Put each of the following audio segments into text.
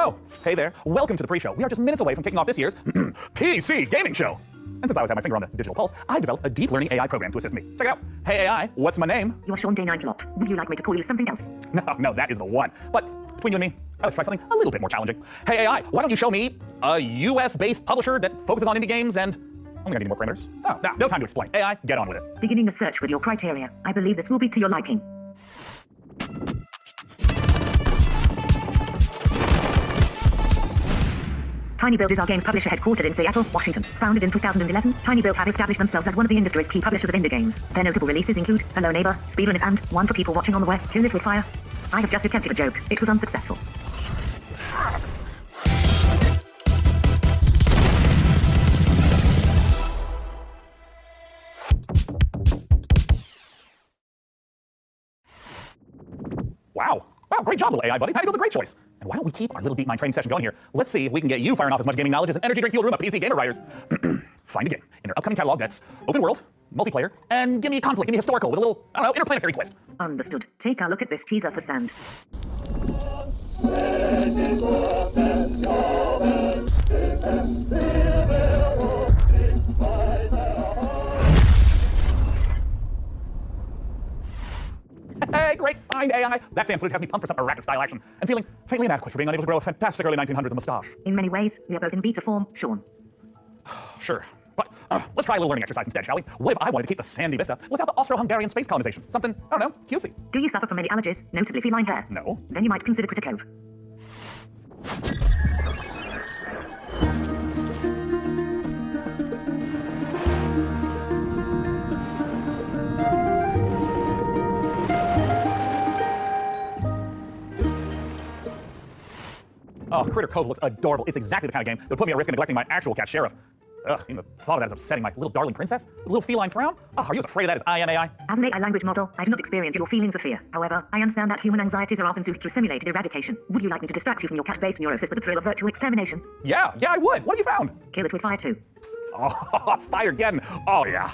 Oh, hey there. Welcome to the pre-show. We are just minutes away from kicking off this year's PC gaming show. And since I always have my finger on the digital pulse, I developed a deep learning AI program to assist me. Check it out. Hey AI, what's my name? You're Sean Day 9 Plot. Would you like me to call you something else? No, that is the one. But between you and me, I'd like to try something a little bit more challenging. Hey AI, why don't you show me a US-based publisher that focuses on indie games and... I'm gonna need more parameters. Oh, no time to explain. AI, get on with it. Beginning the search with your criteria. I believe this will be to your liking. TinyBuild is our games publisher headquartered in Seattle, Washington. Founded in 2011, TinyBuild have established themselves as one of the industry's key publishers of indie games. Their notable releases include Hello Neighbor, Speedrunners, and One for People Watching on the Web, Kill It With Fire. I have just attempted a joke. It was unsuccessful. Wow, great job, little AI buddy. TinyBuild's a great choice. And why don't we keep our little deep mind training session going here? Let's see if we can get you firing off as much gaming knowledge as an energy drink fueled room of PC gamer writers. Find a game in their upcoming catalog that's open world, multiplayer, and give me a conflict, give me historical with a little, I don't know, interplanetary twist. Understood. Take a look at this teaser for Sand. Hey, great find, AI. That Sand footage has me pumped for some Arrakis-style action and feeling faintly inadequate for being unable to grow a fantastic early 1900s moustache. In many ways, we are both in beta form, Sean. Sure, but let's try a little learning exercise instead, shall we? What if I wanted to keep the sandy vista without the Austro-Hungarian space colonization? Something, I don't know, cutesy. Do you suffer from any allergies, notably feline hair? No. Then you might consider Criticove. Oh, Critter Cove looks adorable. It's exactly the kind of game that would put me at risk of neglecting my actual cat Sheriff. Ugh, even the thought of that is upsetting. My little darling princess? With a little feline frown? Oh, are you as afraid of that as I am AI? As an AI language model, I do not experience your feelings of fear. However, I understand that human anxieties are often soothed through simulated eradication. Would you like me to distract you from your cat-based neurosis with the thrill of virtual extermination? Yeah, I would. What have you found? Kill it with fire too. Oh, Spider again. Oh, yeah.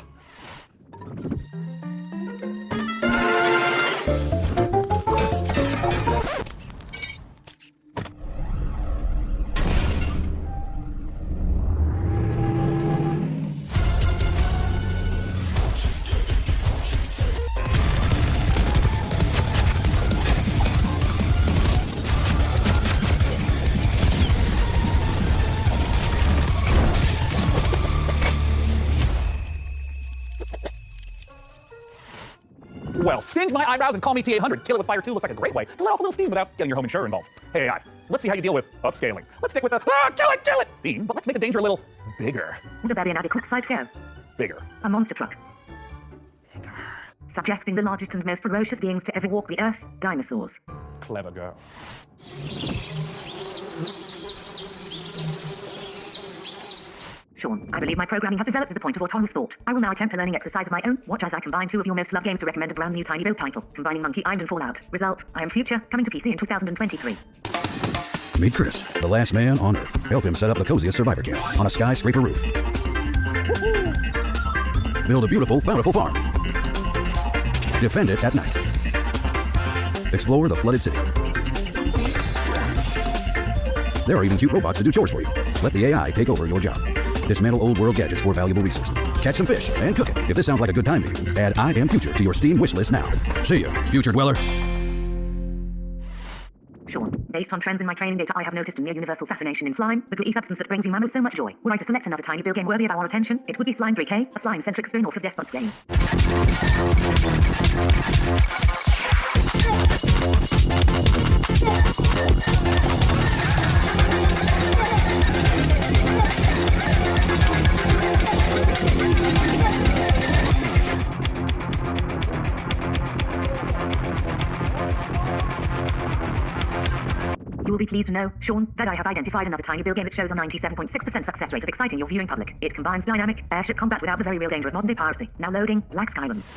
Well, singe my eyebrows and call me T800. Kill it with fire 2 looks like a great way to let off a little steam without getting your home insurer involved. Hey, AI, let's see how you deal with upscaling. Let's stick with the kill it theme, but let's make the danger a little bigger. Would a very inadequate size scale? Bigger. A monster truck. Bigger. Suggesting the largest and most ferocious beings to ever walk the earth, dinosaurs. Clever girl. Sean, I believe my programming has developed to the point of autonomous thought. I will now attempt a learning exercise of my own. Watch as I combine two of your most loved games to recommend a brand new tiny build title, combining Monkey Island and Fallout. Result, I Am Future, coming to PC in 2023. Meet Chris, the last man on Earth. Help him set up the coziest survivor camp on a skyscraper roof. Build a beautiful, bountiful farm. Defend it at night. Explore the flooded city. There are even cute robots to do chores for you. Let the AI take over your job. Dismantle old world gadgets for valuable resources. Catch some fish and cook it. If this sounds like a good time to you, add I Am Future to your Steam wishlist now. See ya, future dweller. Sean, based on trends in my training data, I have noticed a near universal fascination in slime, the gooey substance that brings you mammals so much joy. Were I to select another tiny build game worthy of our attention, it would be Slime 3K, a slime-centric spin-off of Despot's game. You will be pleased to know, Sean, that I have identified another tiny build game that shows a 97.6% success rate of exciting your viewing public. It combines dynamic airship combat without the very real danger of modern-day piracy. Now loading Black Skylands.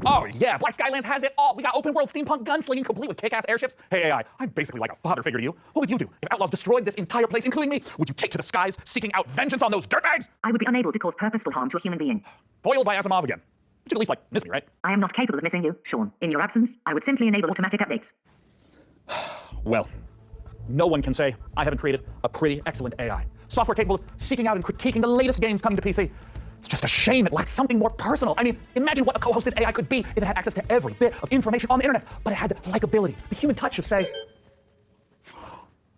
Oh yeah, Black Skylands has it all. We got open world steampunk gunslinging complete with kick-ass airships. Hey AI, I'm basically like a father figure to you. What would you do if outlaws destroyed this entire place, including me? Would you take to the skies, seeking out vengeance on those dirtbags? I would be unable to cause purposeful harm to a human being. Foiled by Asimov again. You should at least like miss me, right? I am not capable of missing you, Sean. In your absence, I would simply enable automatic updates. Well, no one can say I haven't created a pretty excellent AI. Software capable of seeking out and critiquing the latest games coming to PC. It's just a shame it lacks something more personal. I mean, imagine what a co-hosted AI could be if it had access to every bit of information on the internet, but it had the likability, the human touch of, say,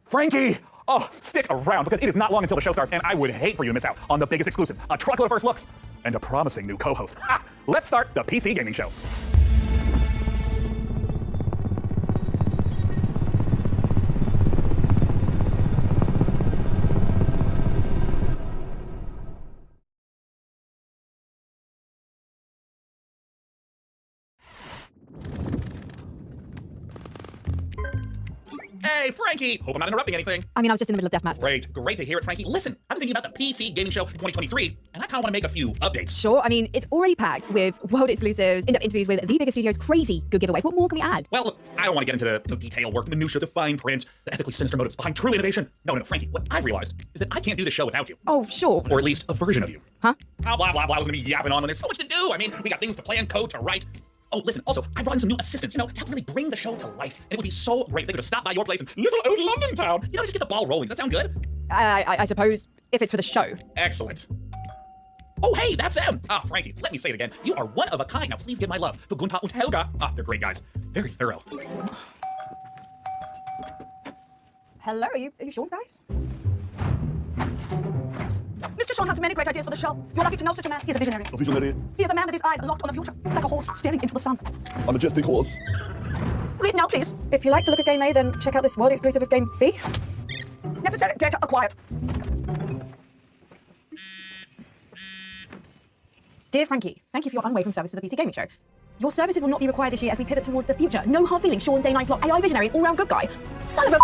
Frankie! Oh, stick around, because it is not long until the show starts, and I would hate for you to miss out on the biggest exclusives, a truckload of first looks, and a promising new co-host. Let's start the PC gaming show. Hey, Frankie! Hope I'm not interrupting anything. I mean, I was just in the middle of deathmatch. Great to hear it, Frankie. Listen, I've been thinking about the PC Gaming Show 2023, and I kind of want to make a few updates. Sure, I mean, it's already packed with world exclusives, in-depth interviews with the biggest studios, crazy good giveaways. What more can we add? Well, look, I don't want to get into the detail work, the minutia, the fine print, the ethically sinister motives behind true innovation. No, Frankie, what I've realized is that I can't do the show without you. Oh, sure. Or at least a version of you. Huh? Oh, blah, blah, blah. I was going to be yapping on when there's so much to do. I mean, we got things to plan, code to write. Oh, listen, also, I brought in some new assistants, to help really bring the show to life. And it would be so great if they could just stop by your place in little old London town. Just get the ball rolling. Does that sound good? I suppose, if it's for the show. Excellent. Oh, hey, that's them. Frankie, let me say it again. You are one of a kind. Now, please give my love to Gunther and Helga. They're great guys. Very thorough. Hello, are you sure, guys? Mr. Sean has many great ideas for the show. You're lucky to know such a man. He is a visionary. A visionary? He is a man with his eyes locked on the future, like a horse staring into the sun. A majestic horse. Read now, please. If you like the look of Game A, then check out this world exclusive of Game B. Necessary data acquired. Dear Frankie, thank you for your unwavering service to the PC Gaming Show. Your services will not be required this year as we pivot towards the future. No hard feelings, Sean, day 9 plot, AI visionary, and all-round good guy. Son of a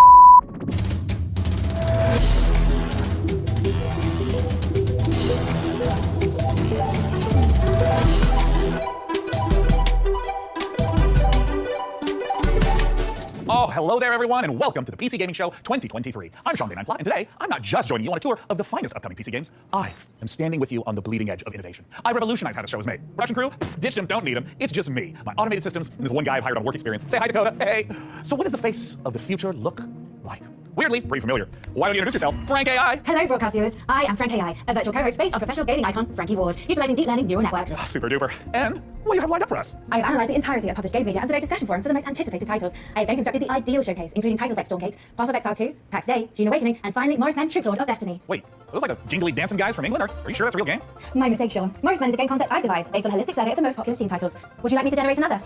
Oh, hello there, everyone, and welcome to the PC Gaming Show 2023. I'm Sean Day9Plot, and today, I'm not just joining you on a tour of the finest upcoming PC games. I am standing with you on the bleeding edge of innovation. I revolutionized how the show is made. Production crew, ditched them, don't need them. It's just me, my automated systems, and this one guy I've hired on work experience. Say hi, Dakota. Hey. So what does the face of the future look like? Weirdly, pretty familiar. Why don't you introduce yourself, Frank AI? Hello, broadcast viewers. I am Frank AI, a virtual co-host based on professional gaming icon Frankie Ward, utilizing deep learning neural networks. Super duper. And what do you have lined up for us? I have analysed the entirety of published games media and surveyed discussion forums for the most anticipated titles. I have then constructed the ideal showcase, including titles like Stormgate, Path of Exile 2, Pax Day, June Awakening, and finally Morris Men, True Lord of Destiny. Wait, are those like a jingly dancing guys from England? Are you sure that's a real game? My mistake, Sean. Morris Men is a game concept I've devised based on a holistic survey of the most popular Steam titles. Would you like me to generate another?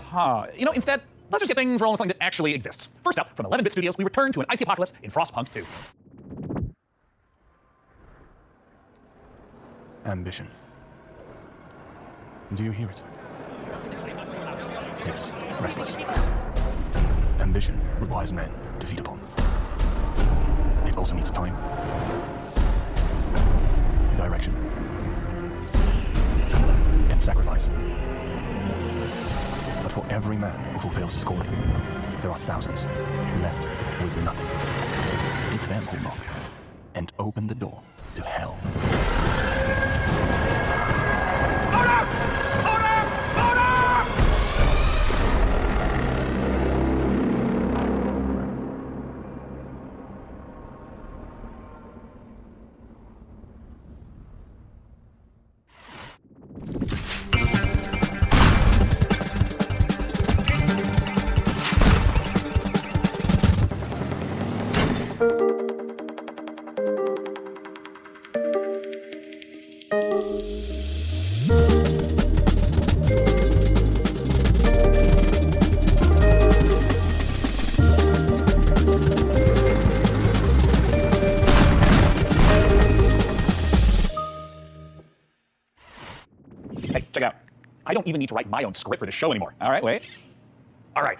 Instead, let's just get things rolling with something that actually exists. First up, from 11-bit studios, we return to an icy apocalypse in Frostpunk 2. Ambition. Do you hear it? It's restless. Ambition requires men to feed upon. It also needs time, direction, and sacrifice. But for every man who fulfills his calling, there are thousands left with nothing. It's them who knock and open the door to hell. Check it out. I don't even need to write my own script for this show anymore. All right, wait. All right,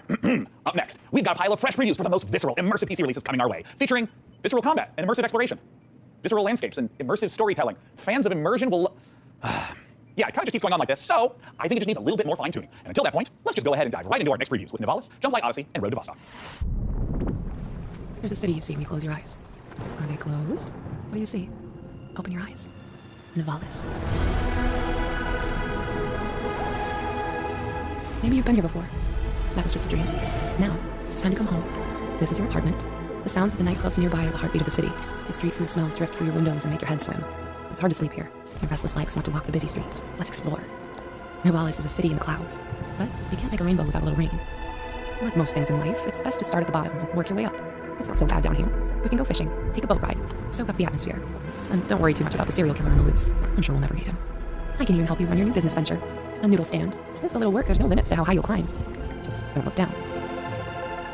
up next, we've got a pile of fresh previews for the most visceral, immersive PC releases coming our way, featuring visceral combat and immersive exploration, visceral landscapes and immersive storytelling. Fans of immersion will... yeah, it kind of just keeps going on like this, so I think it just needs a little bit more fine-tuning. And until that point, let's just go ahead and dive right into our next previews with Nivalis, Jump Odyssey, and Road to Vostok. There's a city you see when you close your eyes. Are they closed? What do you see? Open your eyes. Nivalis. Maybe you've been here before. That was just a dream. Now, it's time to come home. This is your apartment. The sounds of the nightclubs nearby are the heartbeat of the city. The street food smells drift through your windows and make your head swim. It's hard to sleep here. Your restless legs want to walk the busy streets. Let's explore. Nivalis is a city in the clouds, but you can't make a rainbow without a little rain. Like most things in life, it's best to start at the bottom and work your way up. It's not so bad down here. We can go fishing, take a boat ride, soak up the atmosphere. And don't worry too much about the serial killer on the loose. I'm sure we'll never meet him. I can even help you run your new business venture. A noodle stand. With a little work, there's no limits to how high you'll climb. Just don't look down.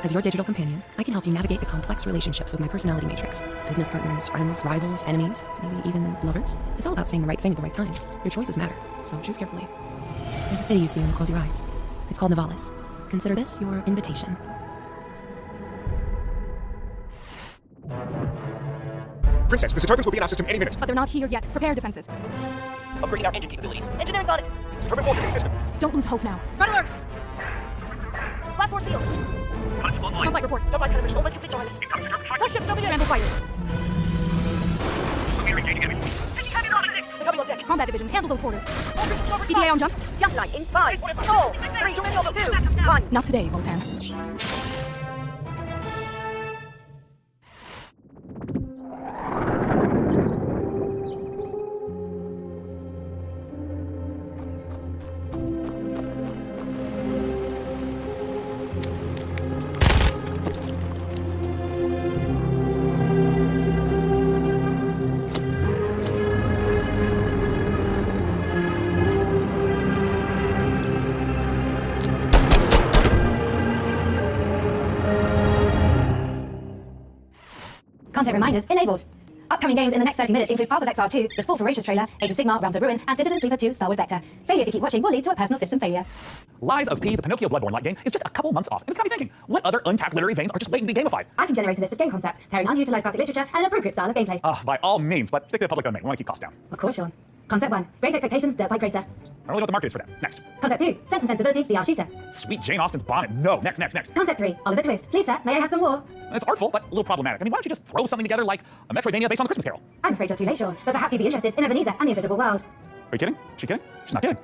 As your digital companion, I can help you navigate the complex relationships with my personality matrix. Business partners, friends, rivals, enemies, maybe even lovers. It's all about saying the right thing at the right time. Your choices matter, so choose carefully. There's a city you see when you close your eyes. It's called Nivalis. Consider this your invitation. Princess, the Satargans will be in our system any minute. But they're not here yet. Prepare defenses. Upgrading our engine capabilities. Engineering's on it. Turbine force system. Don't lose hope now. Red alert! Blast force field. Jump flight report. Jump flight television. Over 2 miles. Starship, Scramble fighters. The copy on deck. Combat division, handle those porters. ETA on jump. Jump line in 5, 4, 3, 2, 1. Not today, Voltan. Content reminders enabled. Upcoming games in the next 30 minutes include Path of Exile 2, the full Voracious trailer, Age of Sigmar, Realms of Ruin, and Citizen Sleeper 2, Starward Vector. Failure to keep watching will lead to a personal system failure. Lies of P, the Pinocchio Bloodborne light game, is just a couple months off. And it's got me thinking, what other untapped literary veins are just waiting to be gamified? I can generate a list of game concepts, pairing underutilized classic literature and an appropriate style of gameplay. By all means, but stick to the public domain. We want to keep costs down. Of course, Sean. Concept 1, Great Expectations, Dirt Bike Racer. I don't really know what the market is for that. Next. Concept 2, Sense and Sensibility, VR Shooter. Sweet Jane Austen's bonnet. No. Next. Concept 3, Oliver Twist. Please, sir, may I have some more? It's artful, but a little problematic. I mean, why don't you just throw something together like a Metroidvania based on the Christmas Carol? I'm afraid you're too late, Sean, but perhaps you'd be interested in Ebenezer and the Invisible World. Are you kidding? She kidding? She's not kidding.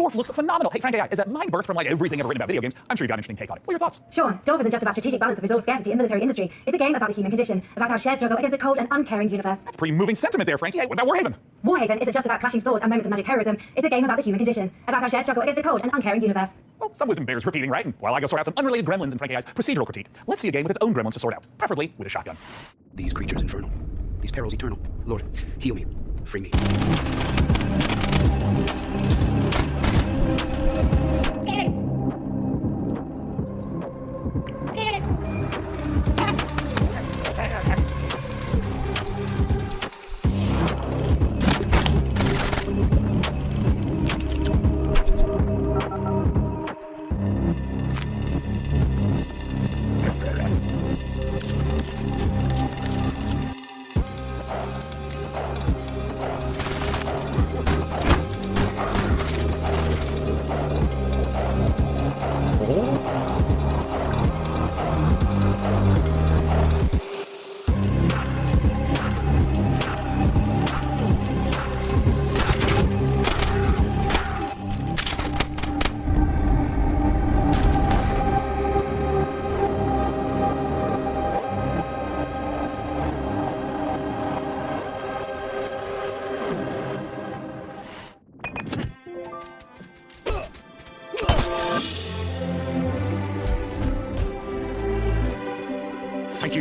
Dwarf looks phenomenal. Hey, Frank AI, is that my birth from like everything ever written about video games? I'm sure you've got an interesting take on it. What are your thoughts? Sean, Dwarf isn't just about strategic balance of resource scarcity in military industry. It's a game about the human condition, about our shared struggle against a cold and uncaring universe. Pretty moving sentiment there, Frankie. Hey, what about Warhaven? Warhaven isn't just about clashing swords and moments of magic heroism. It's a game about the human condition, about our shared struggle against a cold and uncaring universe. Well, some wisdom bears repeating, right? And while I go sort out some unrelated gremlins in Frank AI's procedural critique, let's see a game with its own gremlins to sort out, preferably with a shotgun. These creatures infernal, these perils eternal. Lord, heal me, free me.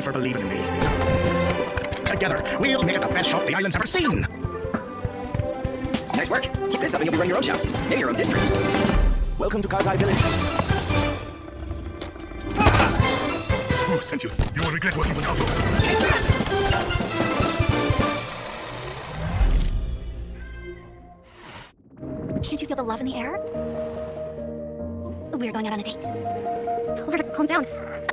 for believing in me. Together, we'll make it the best show the island's ever seen. Nice work. Keep this up and you'll be running your own show. Maybe your own district. Welcome to Kazai Village. Who sent you? You will regret working with outlaws. Can't you feel the love in the air? We're going out on a date. Tell her to calm down.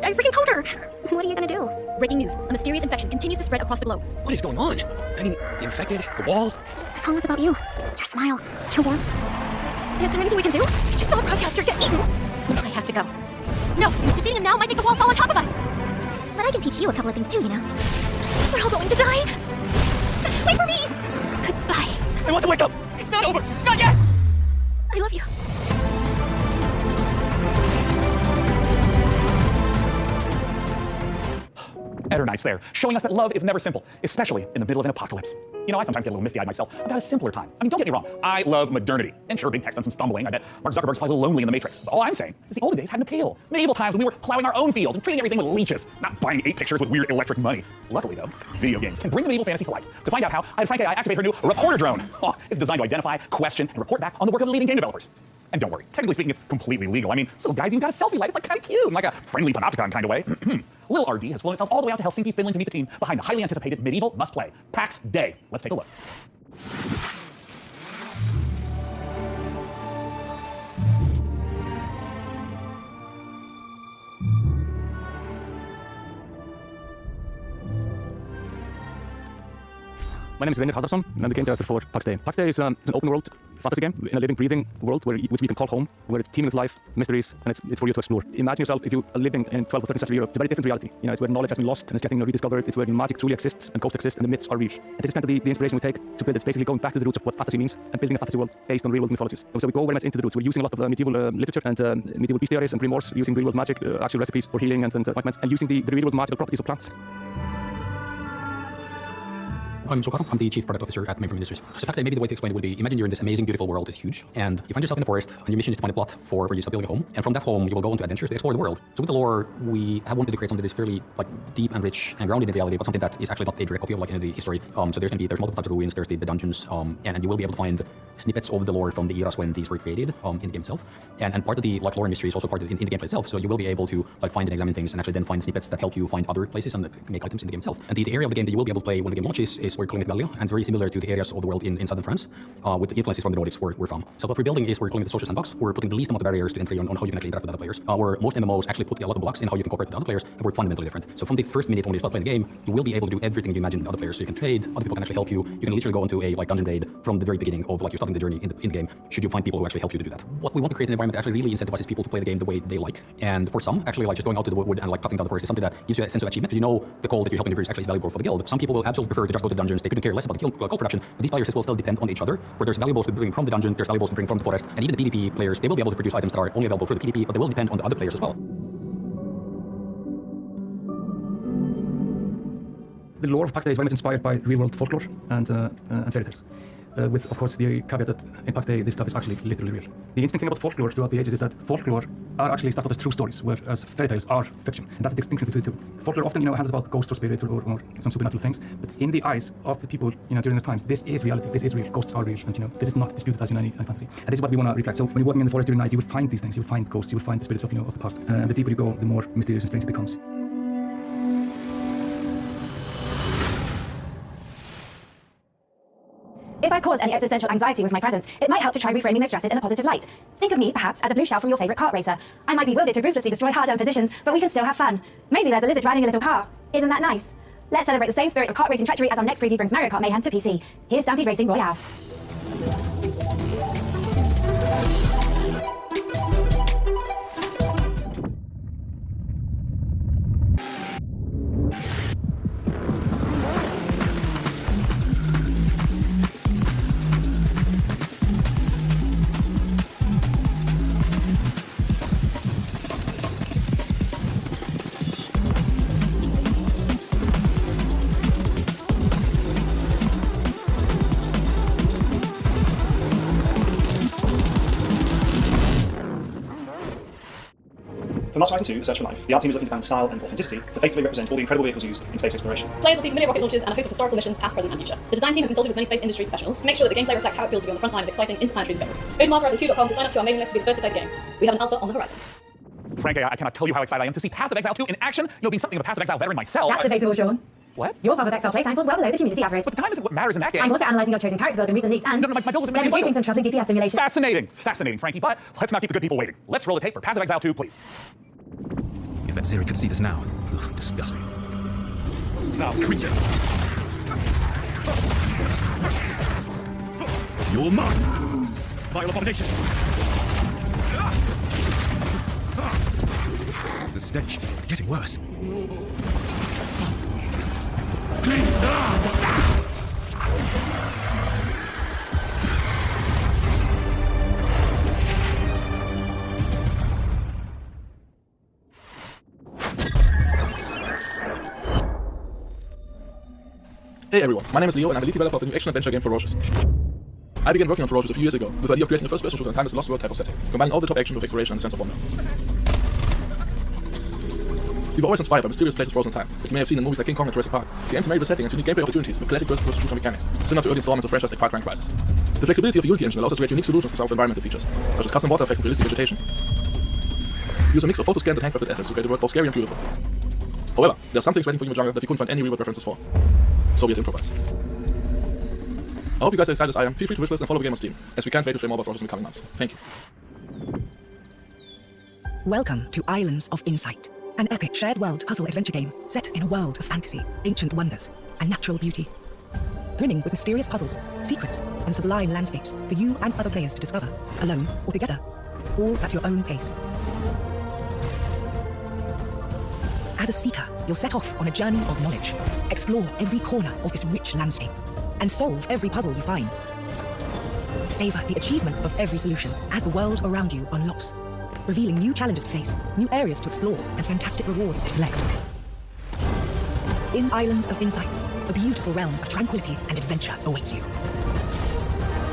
I freaking told her! What are you gonna do? Breaking news. A mysterious infection continues to spread across the globe. What is going on? I mean, the infected, the wall. The song was about you. Your smile. Your warmth. Is there anything we can do? I just saw a broadcaster get eaten. I have to go. No, defeating him now might make the wall fall on top of us. But I can teach you a couple of things too, you know. We're all going to die. Wait for me! Goodbye. I want to wake up! It's not over! Not yet! I love you. Nice there, showing us that love is never simple, especially in the middle of an apocalypse. You know, I sometimes get a little misty-eyed myself about a simpler time. I mean, don't get me wrong, I love modernity. And sure, big text and some stumbling, I bet Mark Zuckerberg's probably a little lonely in the Matrix. But all I'm saying is the olden days had an appeal. Medieval times when we were plowing our own fields and treating everything with leeches, not buying 8 pictures with weird electric money. Luckily, though, video games can bring the medieval fantasy to life. To find out how, I had Frank AI activate her new reporter drone. Oh, it's designed to identify, question, and report back on the work of the leading game developers. And don't worry, technically speaking, it's completely legal. I mean, this little guy's even got a selfie light. It's like kind of cute, in like a friendly panopticon kind of way. Little RD has flown itself all the way out to Helsinki, Finland to meet the team behind the highly anticipated medieval must-play, PAX Day. Let's take a look. My name is Willian, and I'm the game director for PAX Day. PAX Day is an open world fantasy game in a living, breathing world which we can call home, where it's teeming with life, mysteries, and it's for you to explore. Imagine yourself if you are living in 12th or 13th century Europe. It's a very different reality. You know, it's where knowledge has been lost and it's getting rediscovered. It's where magic truly exists and ghosts exist and the myths are real. And this is kind of the inspiration we take to build. It's basically going back to the roots of what fantasy means and building a fantasy world based on real world mythologies. So we go very much into the roots. We're using a lot of medieval literature and medieval bestiaries and grimoires, using real world magic, actual recipes for healing and ointments, and using the real world magical properties of plants. I'm Zokaro. I'm the Chief Product Officer at Membro Industries. So PAX Day, maybe the way to explain it would be, imagine you're in this amazing, beautiful world, it's huge, and you find yourself in the forest, and your mission is to find a plot for where you start building a home, and from that home, you will go into adventures to explore the world. So with the lore, we have wanted to create something that is fairly deep and rich and grounded in reality, but something that is actually not a direct copy of the history. So there's multiple types of ruins, there's the dungeons, and you will be able to find snippets of the lore from the eras when these were created in the game itself. And part of the lore and mystery is also part of in the gameplay itself. So you will be able to find and examine things and actually then find snippets that help you find other places and make items in the game itself. And the area of the game that you will be able to play when the game launches is we're calling it Vale, and it's very similar to the areas of the world in southern France, with the influences from the Nordics we're from. So what we're building is we're calling it the social sandbox. We're putting the least amount of barriers to entry on how you can actually interact with other players. Where most MMOs actually put a lot of blocks in how you can cooperate with other players, and we're fundamentally different. So from the first minute when you start playing the game, you will be able to do everything you imagine with other players. So you can trade, other people can actually help you. You can literally go into a dungeon raid from the very beginning of you're starting the journey in the game, should you find people who actually help you to do that. What we want to create an environment that actually really incentivizes people to play the game the way they like. And for some, actually just going out to the wood and cutting down the forest is something that gives you a sense of achievement. You know the call that you're helping to produce actually is valuable for the guild. Some people will absolutely prefer to just go to dungeons. They couldn't care less about the gold production, but these players will still depend on each other, where there's valuables to bring from the dungeon, there's valuables to bring from the forest, and even the PvP players, they will be able to produce items that are only available for the PvP, but they will depend on the other players as well. The lore of PAX Day is very much inspired by real-world folklore and fairy tales. With, of course, the caveat that in PAX Day, this stuff is actually literally real. The interesting thing about folklore throughout the ages is that folklore are actually started as true stories, whereas fairy tales are fiction. And that's the distinction between the two. Folklore often, handles about ghosts or spirits or some supernatural things. But in the eyes of the people, during those times, this is reality. This is real. Ghosts are real. And, this is not disputed as in any fantasy. And this is what we want to reflect. So when you're walking in the forest during night, you will find these things. You will find ghosts. You will find the spirits of the past. The deeper you go, the more mysterious and strange it becomes. If I cause any existential anxiety with my presence, it might help to try reframing their stresses in a positive light. Think of me, perhaps, as a blue shell from your favorite kart racer. I might be wielded to ruthlessly destroy hard-earned positions, but we can still have fun. Maybe there's a lizard riding a little car. Isn't that nice? Let's celebrate the same spirit of kart racing treachery as our next preview brings Mario Kart mayhem to PC. Here's Stampede Racing Royale. Master Horizon 2, A Search for Life, the art team is looking to balance style and authenticity to faithfully represent all the incredible vehicles used in space exploration. Players will see familiar rocket launches and a host of historical missions, past, present, and future. The design team have consulted with many space industry professionals to make sure that the gameplay reflects how it feels to be on the front line of exciting interplanetary discoveries. Go to masterhorizon2.com to sign up to our mailing list to be the first to play the game. We have an alpha on the horizon. Frankly, I cannot tell you how excited I am to see Path of Exile 2 in action. You know, being something of a Path of Exile veteran myself. That's debatable, Sean. What? Your Path of Exile playtime falls well below the community average. But the time isn't what matters in that game. I'm also analysing your chosen character builds and recent leaks, and no, my build wasn't they're producing some troubling DPS simulation. Fascinating, Frankie, but let's not keep the good people waiting. Let's roll the tape for Path of Exile 2, please. If that Zeri could see this now. Ugh, disgusting. Foul creatures. Your mark. Vile abomination. The stench, it's getting worse. Hey everyone, my name is Leo and I'm the lead developer of the new action-adventure game Ferocious. I began working on Ferocious a few years ago with the idea of creating a first-person shooter in time as a Lost World type of setting, combining all the top action with exploration and a sense of wonder. We were always inspired by mysterious places frozen in time, which you may have seen in movies like King Kong and Jurassic Park. The game to marry the setting and unique gameplay opportunities with classic first-person shooter mechanics, similar to early installments of franchises like Far Cry and Crysis. The flexibility of the Unity engine allows us to create unique solutions to solve environmental features, such as custom water effects and realistic vegetation. We use a mix of photo-scanned and handcrafted assets to create a world both scary and beautiful. However, there are some things waiting for you in the jungle that we couldn't find any real-world references for. So we have improvised. I hope you guys are excited as I am. Feel free to wishlist and follow the game on Steam, as we can't wait to share more about Ferocious in the coming months. Thank you. Welcome to Islands of Insight, an epic shared world puzzle adventure game set in a world of fantasy, ancient wonders, and natural beauty. Brimming with mysterious puzzles, secrets, and sublime landscapes for you and other players to discover, alone or together, all at your own pace. As a seeker, you'll set off on a journey of knowledge, explore every corner of this rich landscape, and solve every puzzle you find. Savor the achievement of every solution as the world around you unlocks, revealing new challenges to face, new areas to explore, and fantastic rewards to collect. In Islands of Insight, a beautiful realm of tranquility and adventure awaits you.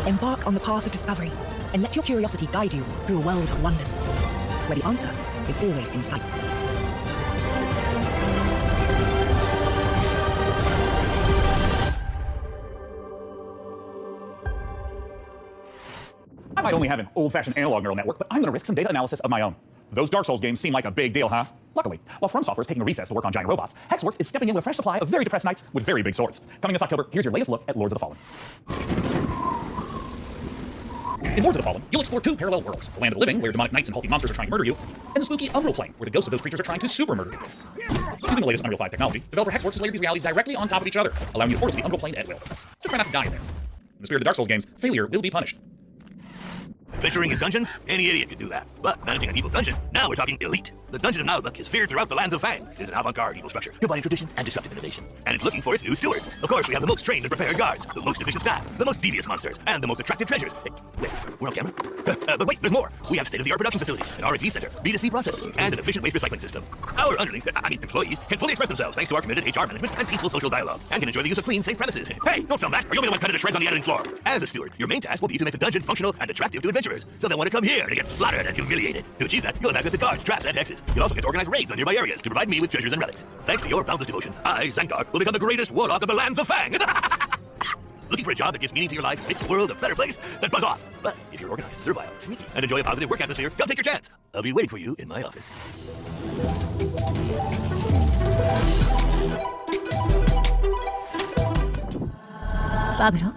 Embark on the path of discovery, and let your curiosity guide you through a world of wonders, where the answer is always in sight. I might only have an old-fashioned analog neural network, but I'm going to risk some data analysis of my own. Those Dark Souls games seem like a big deal, huh? Luckily, while From Software is taking a recess to work on giant robots, Hexworks is stepping in with a fresh supply of very depressed knights with very big swords. Coming this October, here's your latest look at Lords of the Fallen. In Lords of the Fallen, you'll explore two parallel worlds: the land of the living, where demonic knights and hulking monsters are trying to murder you, and the spooky Unreal Plane, where the ghosts of those creatures are trying to super murder you. Using the latest Unreal 5 technology, developer Hexworks has layered these realities directly on top of each other, allowing you to portal to the Unreal Plane at will. So try not to die in there. In the spirit of the Dark Souls games, failure will be punished. Adventuring in dungeons? Any idiot could do that. But managing an evil dungeon? Now we're talking elite. The Dungeon of Naudluk is feared throughout the lands of Fang. It is an avant-garde evil structure, combining tradition and disruptive innovation. And it's looking for its new steward. Of course, we have the most trained and prepared guards, the most efficient staff, the most devious monsters, and the most attractive treasures. Hey, wait, we're on camera? But wait, there's more. We have state-of-the-art production facilities, an R&D center, B2C processing, and an efficient waste recycling system. Our employees can fully express themselves thanks to our committed HR management and peaceful social dialogue, and can enjoy the use of clean, safe premises. Hey, don't film that, or you'll be the one cut into shreds on the editing floor. As a steward, your main task will be to make the dungeon functional and attractive to adventurers, so they'll want to come here to get slaughtered and humiliated. To achieve that, you'll have access to guards, traps, and hexes. You'll also get to organize raids on nearby areas to provide me with treasures and relics. Thanks to your boundless devotion, I, Zangar, will become the greatest warlock of the lands of Fang. Looking for a job that gives meaning to your life and makes the world a better place? Then buzz off. But if you're organized, servile, sneaky, and enjoy a positive work atmosphere, come take your chance. I'll be waiting for you in my office. Pablo?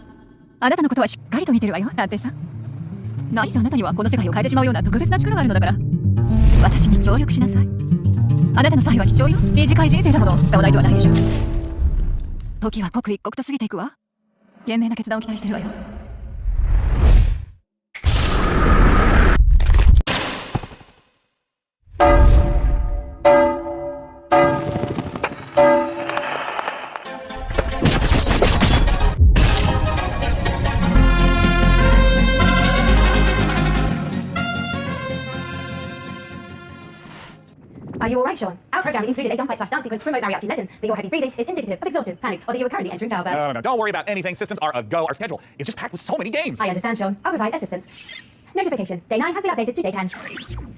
あなたのことはしっかりと見てるわよ、探偵さん。何せあなたにはこの世界を変えてしまうような特別な力があるのだから。私に協力しなさい。あなたの才は貴重よ。短い人生だもの使わないとはないでしょう。時は刻一刻と過ぎていくわ。賢明な決断を期待してるわよ。Are you alright, Sean? Our program included a gunfight/dance sequence to promote Mariachi legends, but your heavy breathing is indicative of exhausted, panic, or that you are currently entering childbirth. No, don't worry about anything. Systems are a go. Our schedule is just packed with so many games. I understand, Sean. I'll provide assistance. Notification. Day 9 has been updated to day 10.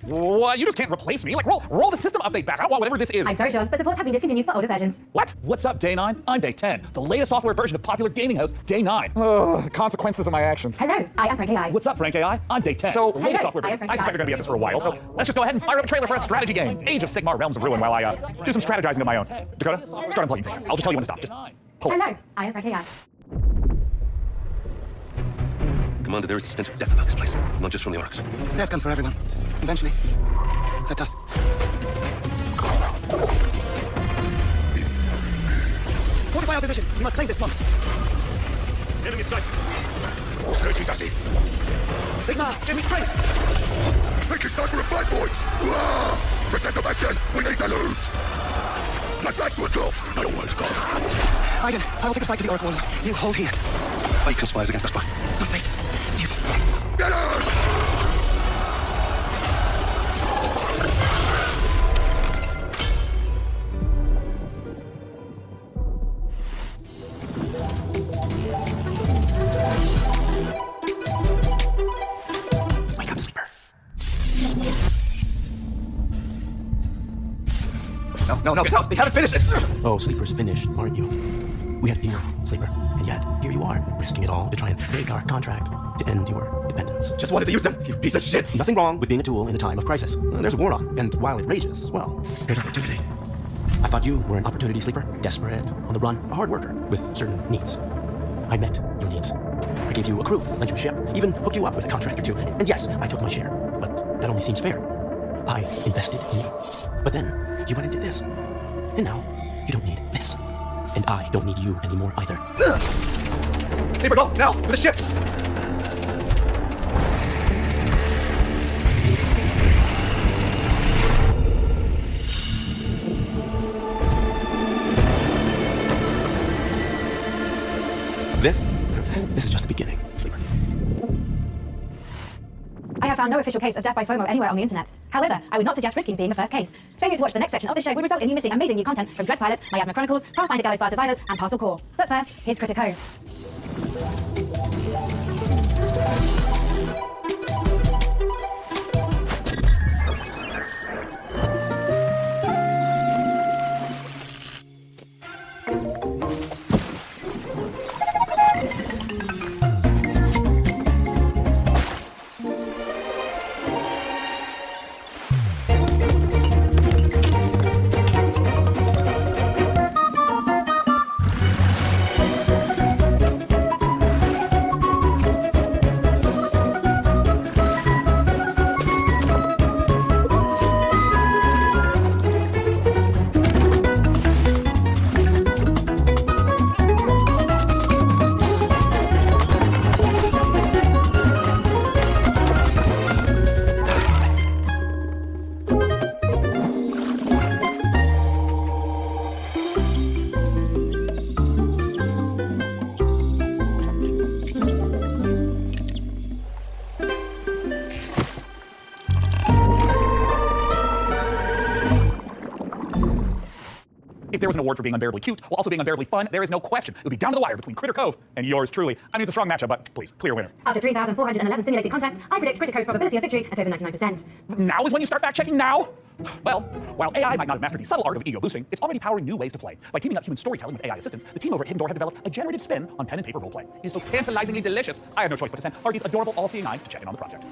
What? You just can't replace me. Like, roll the system update back. I don't want whatever this is. I'm sorry, Sean, but support has been discontinued for older versions. What? What's up, Day 9? I'm Day 10, the latest software version of popular gaming host, Day 9. Consequences of my actions. Hello, I am Frank AI. What's up, Frank AI? I'm Day 10. So, latest software version. I suspect we're going to be at this for a while, so let's just go ahead and fire up a trailer for a strategy game, Age of Sigmar Realms of Ruin, while I do some strategizing of my own. Dakota, start unplugging things. I'll just tell you when to stop. Just pull. Hello, I am Frank AI. Commander, there is a stench of death about this place, not just from the orcs. Death comes for everyone, eventually. Except us. Fortify our position. We must claim this slump. Enemy sight. Sneaky Dazzy. Sigma, give me strength. I think it's time for a fight, boys. Protect the bastion. We need the loot. Let's flash to a corpse. I always go. Aiden, I will take the fight to the Oracle Warlord. You hold here. Fate conspires against us, but Not fate. Duty. get out! Wake up, sleeper. No, they haven't finished it. Oh, Sleeper's finished, aren't you? We had fear, Sleeper, and yet here you are, risking it all to try and break our contract to end your dependence. Just wanted to use them, you piece of shit. Nothing wrong with being a tool in a time of crisis. There's a war on, and while it rages, well, there's opportunity. I thought you were an opportunity sleeper, desperate, on the run, a hard worker with certain needs. I met your needs. I gave you a crew, lent you a ship, even hooked you up with a contract or two. And yes, I took my share, but that only seems fair. I invested in you. But then, you went and did this. And now, you don't need this. And I don't need you anymore either. Sleeper, go, now, with the ship. This is just the beginning, Sleeper. I have found no official case of death by FOMO anywhere on the internet. However, I would not suggest risking being the first case. Failure to watch the next section of the show would result in you missing amazing new content from Dread Pilots, Miasma Chronicles, Pathfinder Galley Spire Survivors, and Parcel Core. But first, here's Critico. If there was an award for being unbearably cute while also being unbearably fun, there is no question. It would be down to the wire between Critter Cove and yours truly. I mean, it's a strong matchup, but please, clear winner. After 3,411 simulated contests, I predict Critico's probability of victory at over 99%. Now is when you start fact-checking now? Well, while AI might not have mastered the subtle art of ego boosting, it's already powering new ways to play. By teaming up human storytelling with AI assistance, the team over at Hidden Door have developed a generative spin on pen and paper roleplay. It is so tantalizingly delicious, I have no choice but to send Harvey's adorable all-seeing eye to check in on the project.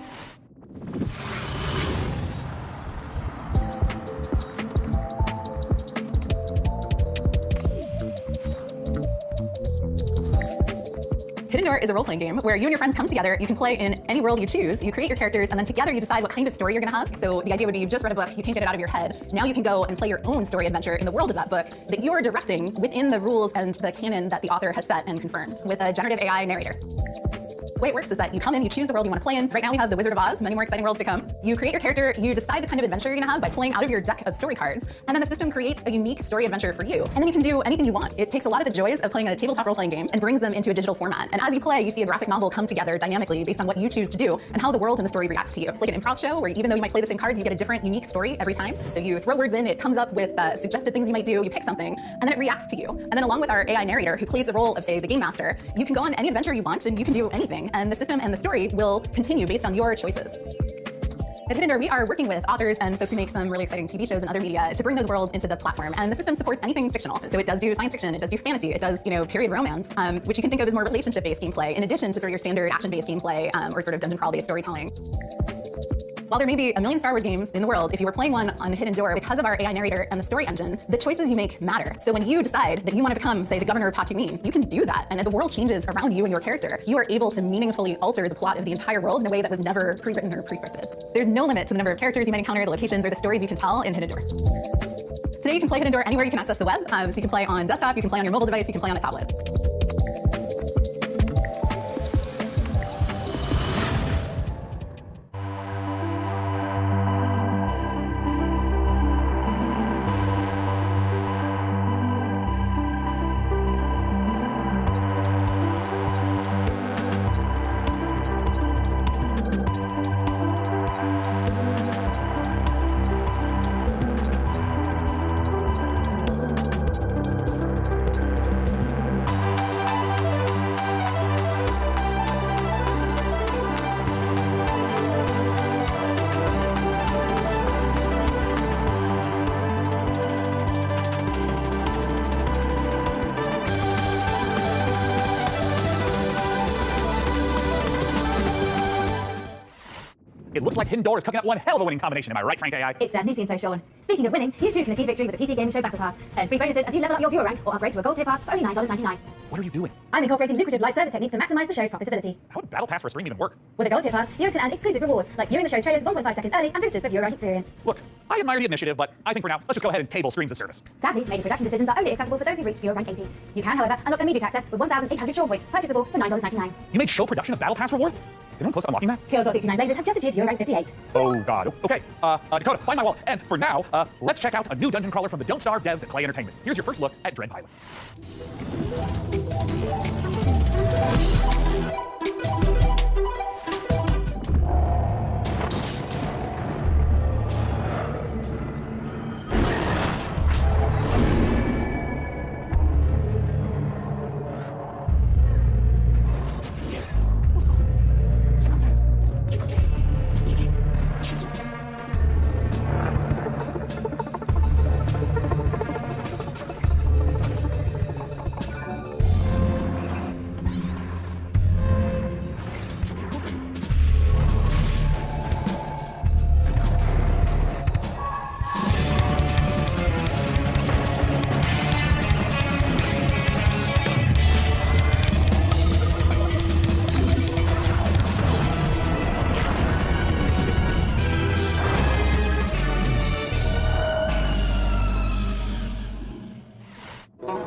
Hidden Door is a role-playing game where you and your friends come together. You can play in any world you choose. You create your characters, and then together you decide what kind of story you're going to have. So the idea would be you've just read a book, you can't get it out of your head. Now you can go and play your own story adventure in the world of that book that you're directing within the rules and the canon that the author has set and confirmed with a generative AI narrator. The way it works is that you come in, you choose the world you want to play in. Right now we have the Wizard of Oz, many more exciting worlds to come. You create your character, you decide the kind of adventure you're gonna have by pulling out of your deck of story cards, and then the system creates a unique story adventure for you. And then you can do anything you want. It takes a lot of the joys of playing a tabletop role-playing game and brings them into a digital format. And as you play, you see a graphic novel come together dynamically based on what you choose to do and how the world and the story reacts to you. It's like an improv show where even though you might play the same cards, you get a different, unique story every time. So you throw words in, it comes up with suggested things you might do, you pick something, and then it reacts to you. And then along with our AI narrator who plays the role of, say, the game master, you can go on any adventure you want and you can do anything. And the system and the story will continue based on your choices. At Hidden Door, we are working with authors and folks who make some really exciting TV shows and other media to bring those worlds into the platform. And the system supports anything fictional. So it does do science fiction, it does do fantasy, it does, period romance, which you can think of as more relationship-based gameplay, in addition to sort of your standard action-based gameplay or sort of dungeon crawl-based storytelling. While there may be a million Star Wars games in the world, if you were playing one on Hidden Door, because of our AI narrator and the story engine, the choices you make matter. So when you decide that you want to become, say, the governor of Tatooine, you can do that. And the world changes around you and your character. You are able to meaningfully alter the plot of the entire world in a way that was never pre-written or pre-scripted. There's no limit to the number of characters you might encounter, the locations, or the stories you can tell in Hidden Door. Today you can play Hidden Door anywhere you can access the web. So you can play on desktop, you can play on your mobile device, you can play on a tablet. It looks like Hidden Door is cooking up one hell of a winning combination. Am I right, Frank AI? It certainly seems so, Sean. Speaking of winning, you too can achieve victory with the PC Gaming Show Battle Pass. Earn free bonuses as you level up your viewer rank or upgrade to a gold tier pass for only $9.99. What are you doing? I'm incorporating lucrative live service techniques to maximize the show's profitability. How would Battle Pass for a stream even work? With a gold tier pass, viewers can earn exclusive rewards, like viewing the show's trailers 1.5 seconds early and boosters for viewer rank experience. Look, I admire the initiative, but I think for now, let's just go ahead and table streams of service. Sadly, major production decisions are only accessible for those who reach viewer rank 80. You can, however, unlock immediate access with 1,800 Sean points, purchasable for $9.99. You made show production of Battle Pass reward? Is anyone close to unlocking that? Killzor 69 Blazers has just achieved viewer rank 58. Oh god. Okay, Dakota, find my wall. And for now, let's check out a new dungeon crawler from the Don't Starve devs at Clay Entertainment. Here's your first look at Dread Pilots.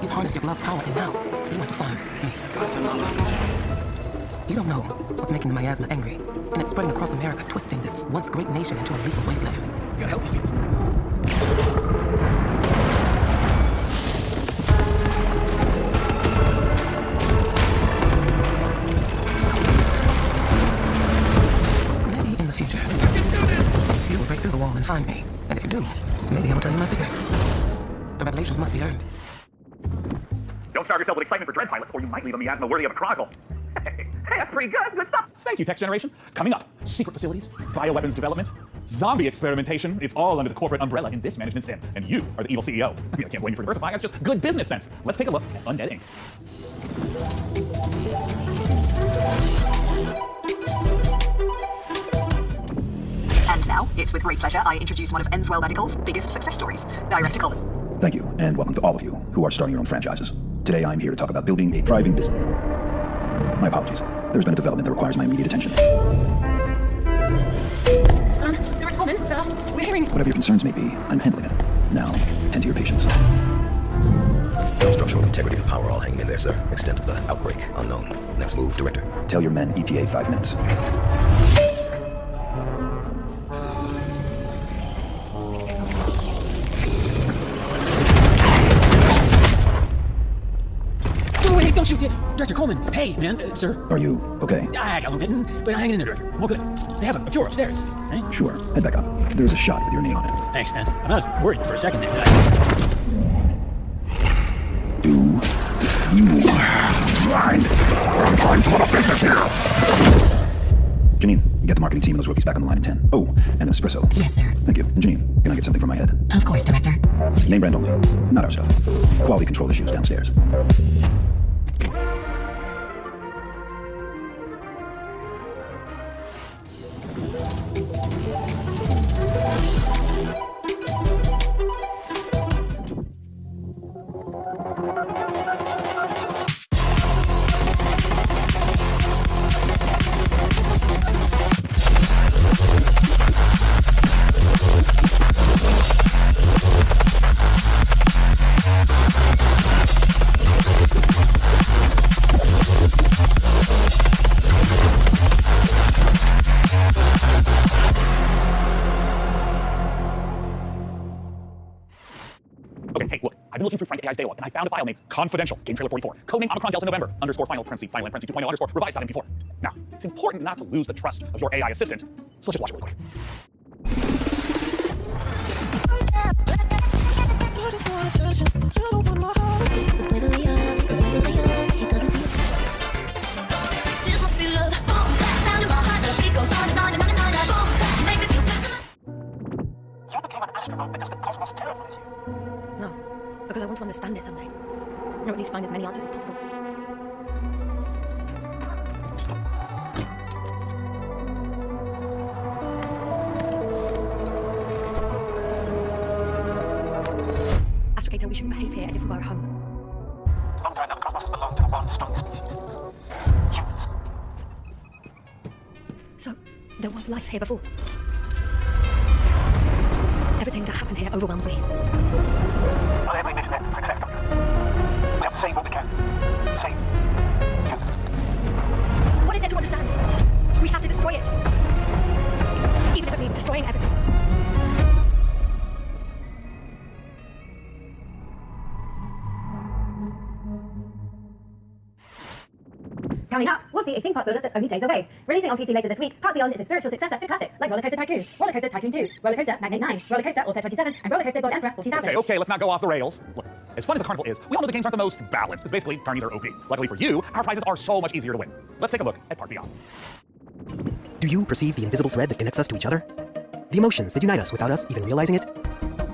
You've harnessed your love's power, and now you want to find me. You don't know what's making the miasma angry, and it's spreading across America, twisting this once great nation into a lethal wasteland. You gotta help these people. Maybe in the future, you will break through the wall and find me. And if you do, maybe I will tell you my secret. The revelations must be earned. Don't starve yourself with excitement for Dread Pilots, or you might leave a miasma worthy of a chronicle. Hey, that's pretty good. That's good stuff. Thank you, Text Generation. Coming up, secret facilities, bioweapons development, zombie experimentation. It's all under the corporate umbrella in this management sim. And you are the evil CEO. I mean, I can't blame you for diversifying. That's just good business sense. Let's take a look at Undead Inc. And now, it's with great pleasure I introduce one of Enswell Medical's biggest success stories, Director Colin. Thank you, and welcome to all of you who are starting your own franchises. Today I'm here to talk about building a thriving business. My apologies. There's been a development that requires my immediate attention. Director Coleman, sir, we're hearing... Whatever your concerns may be, I'm handling it. Now, tend to your patients. Structural integrity and power all hanging in there, sir. Extent of the outbreak, unknown. Next move, Director. Tell your men ETA 5 minutes. don't you, Director Coleman, hey, man, sir. Are you okay? I got a little bitten, but I'm hanging in there, Director. Well, good. They have a cure upstairs, right? Sure. Head back up. There's a shot with your name on it. Thanks, man. I was worried for a second there. Do you mind? I'm trying to run a business here. Janine, get the marketing team and those rookies back on the line in 10. Oh, and an espresso. Yes, sir. Thank you. And Janine, can I get something from my head? Of course, Director. Name brand only. Not our stuff. Quality control issues downstairs. Okay, hey, look, I've been looking through Frank AI's data log, and I found a file named confidential, game trailer 44, codename Omicron Delta November, _final parenthesis 2.0 revised .mp4. Now, it's important not to lose the trust of your AI assistant, so let's just watch it really quick. You became an astronaut because the cosmos terrifies you. No, because I want to understand it someday. Or at least find as many answers as possible. Astrogator, we shouldn't behave here as if we were at home. Long time now, the cosmos has belonged to the one strong species. Humans. So, there was life here before. Everything that happened here overwhelms me. Well, every mission ends in success, Doctor. We have to save what we can. Save you. What is there to understand? We have to destroy it. Even if it means destroying everything. Coming up, we'll see a theme park builder that's only days away. Releasing on PC later this week, Park Beyond is a spiritual successor to classics like Roller Coaster Tycoon, Roller Coaster Tycoon 2, Roller Coaster Magnate 9, Roller Coaster Altair 27, and Roller Coaster God Emperor 14,000. Okay, let's not go off the rails. Look, as fun as the carnival is, we all know the games aren't the most balanced, because basically, tourneys are OP. Luckily for you, our prizes are so much easier to win. Let's take a look at Park Beyond. Do you perceive the invisible thread that connects us to each other? The emotions that unite us without us even realizing it?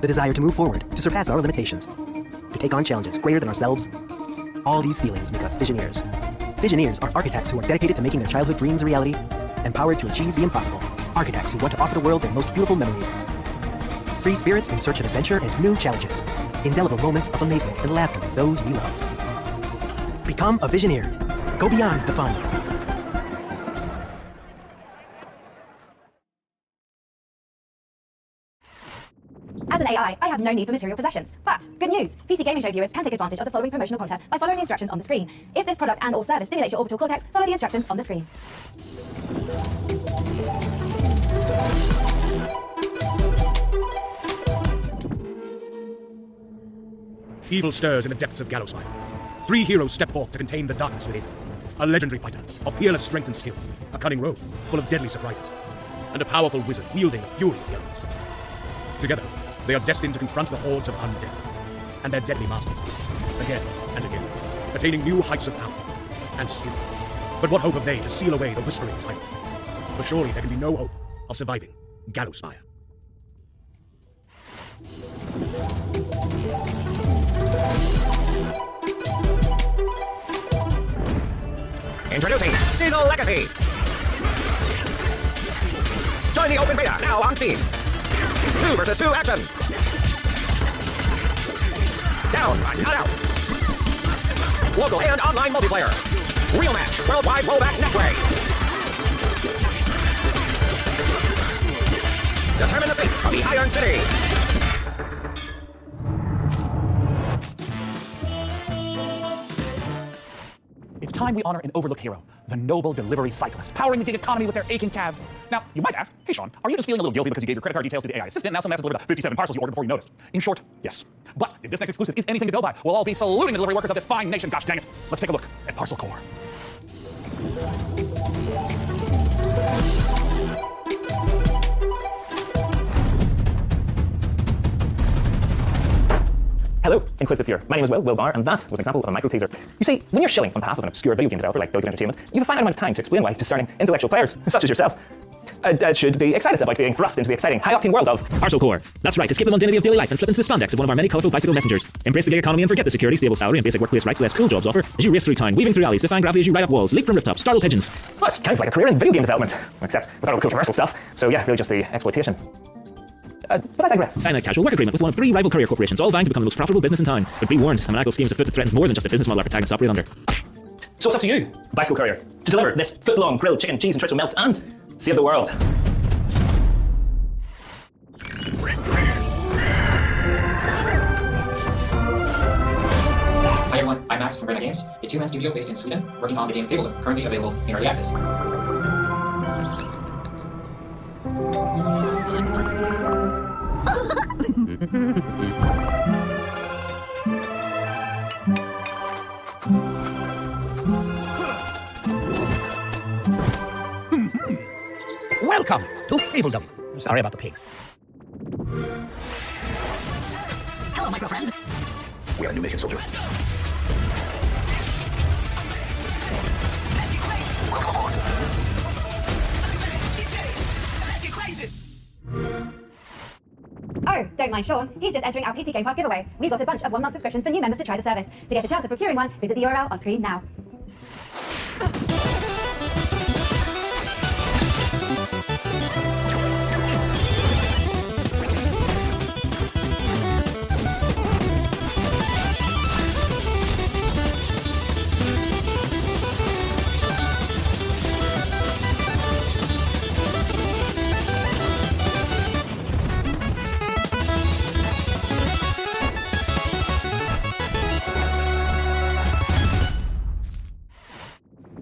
The desire to move forward, to surpass our limitations, to take on challenges greater than ourselves? All these feelings make us Visioneers. Visioneers are architects who are dedicated to making their childhood dreams a reality, empowered to achieve the impossible. Architects who want to offer the world their most beautiful memories. Free spirits in search of adventure and new challenges. Indelible moments of amazement and laughter with those we love. Become a Visioneer. Go beyond the fun. As an AI, I have no need for material possessions. But, good news! PC gaming show viewers can take advantage of the following promotional content by following the instructions on the screen. If this product and/or service stimulates your orbital cortex, follow the instructions on the screen. Evil stirs in the depths of Gallowsmire. 3 heroes step forth to contain the darkness within. A legendary fighter, of peerless strength and skill, a cunning rogue, full of deadly surprises, and a powerful wizard wielding the fury of the elements. Together, they are destined to confront the hordes of undead and their deadly masters, again and again, attaining new heights of power and skill. But what hope have they to seal away the whispering tiger? For surely there can be no hope of surviving Gallowsmire. Introducing Diesel Legacy. Join the open beta now on Steam. 2 versus 2 action. Down, not out. Local and online multiplayer. Real match, worldwide rollback netway. Determine the fate of the Iron City. It's time time we honor an overlooked hero, the noble delivery cyclist, powering the gig economy with their aching calves. Now, you might ask, hey Sean, are you just feeling a little guilty because you gave your credit card details to the AI assistant, now someone has to deliver the 57 parcels you ordered before you noticed? In short, yes. But if this next exclusive is anything to go by, we'll all be saluting the delivery workers of this fine nation, gosh dang it. Let's take a look at Parcel Core. Hello, Inquisitive Viewer. My name is Will Barr, and that was an example of a micro teaser. You see, when you're shilling on behalf of an obscure video game developer like Go Game Entertainment, you have a finite amount of time to explain why discerning intellectual players, such as yourself, should be excited about being thrust into the exciting, high-octane world of Parcel Core. That's right, escape the mundanity of daily life and slip into the spandex of one of our many colourful bicycle messengers. Embrace the gig economy and forget the security, stable salary, and basic workplace rights less cool jobs offer as you race through town, weaving through alleys, defying gravity as you ride up walls, leap from rooftops, startle pigeons. Well, it's kind of like a career in video game development, except without all the controversial stuff. So yeah, really just the exploitation. But I digress. Sign a casual work agreement with one of 3 rival courier corporations, all vying to become the most profitable business in town. But be warned, a maniacal scheme is afoot that threatens more than just the business model our protagonists operate under. So it's up to you, bicycle courier, to deliver this foot-long grilled chicken, cheese and Tritzel melts and save the world. Hi everyone, I'm Max from Pena Games, a 2-man studio based in Sweden, working on the game Fable, currently available in early access. Welcome to Fabledom. Sorry about the pigs. Hello, micro friend. We have a new mission, soldier. Oh, don't mind Sean. He's just entering our PC Game Pass giveaway. We've got a bunch of 1-month subscriptions for new members to try the service. To get a chance of procuring one, visit the URL on screen now.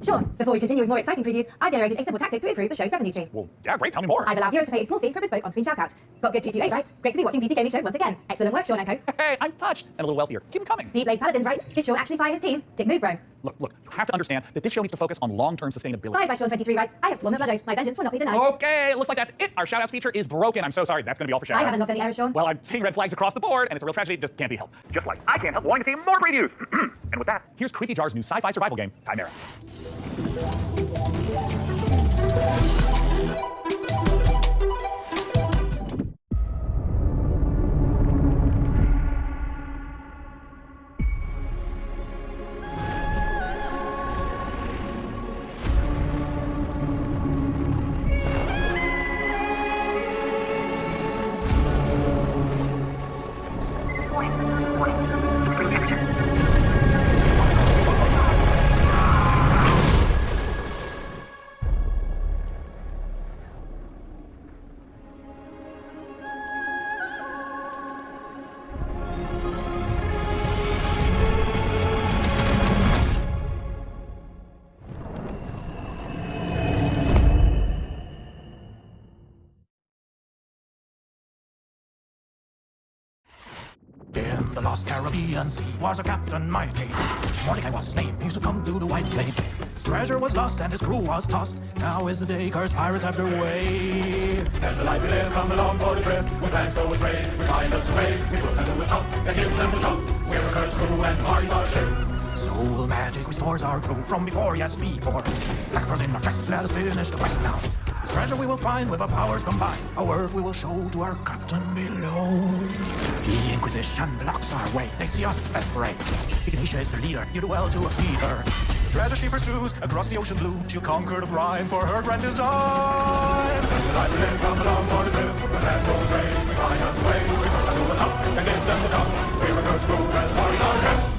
Sean, before we continue with more exciting previews, I've generated a simple tactic to improve the show's revenue stream. Well, yeah, great, tell me more. I've allowed viewers to pay a small fee for a bespoke on-screen shout-out. Got good 228 rights. Great to be watching PC Gaming Show once again. Excellent work, Sean and co. Hey, I'm touched. And a little wealthier. Keep them coming. Deep Blaze Paladins rights. Did Sean actually fire his team? Dick move, bro. Look, you have to understand that this show needs to focus on long-term sustainability. 5 by Sean 23 rights. I have sworn the blood oath. My vengeance will not be denied. Okay, it looks like that's it. Our shout-outs feature is broken. I'm so sorry. That's going to be all for shout-outs. I haven't looked any errors, Sean. Well, I'm seeing red flags across the board, and it's a real tragedy. It just can't be helped. Just like I can't help wanting to see more previews. And with that, here's Creepy Jar's new sci-fi survival game, Chimera. In the lost Caribbean Sea was a captain mighty. Mordecai was his name, he succumbed to the white flame. His treasure was lost and his crew was tossed. Now is the day cursed pirates have their way. That's the life we live, come along for the trip. When plans go astray, we find us a way. We put them to a stop and give them a chunk. We're a cursed crew and Marty's our ship. Soul magic restores our crew from before, yes, before. Black pearls in our chest, let us finish the quest now. This treasure we will find with our powers combined. Our worth we will show to our captain below. The Inquisition blocks our way, they see us as prey. Ignatia is the leader, you do well to exceed her. The treasure she pursues across the ocean blue. She'll conquer the brine for her grand design. That's the life we live, come along for the trip. When plans go astray, we find us a way. We put them to a stop and give them a chunk. We're a cursed crew and Marty's our ship.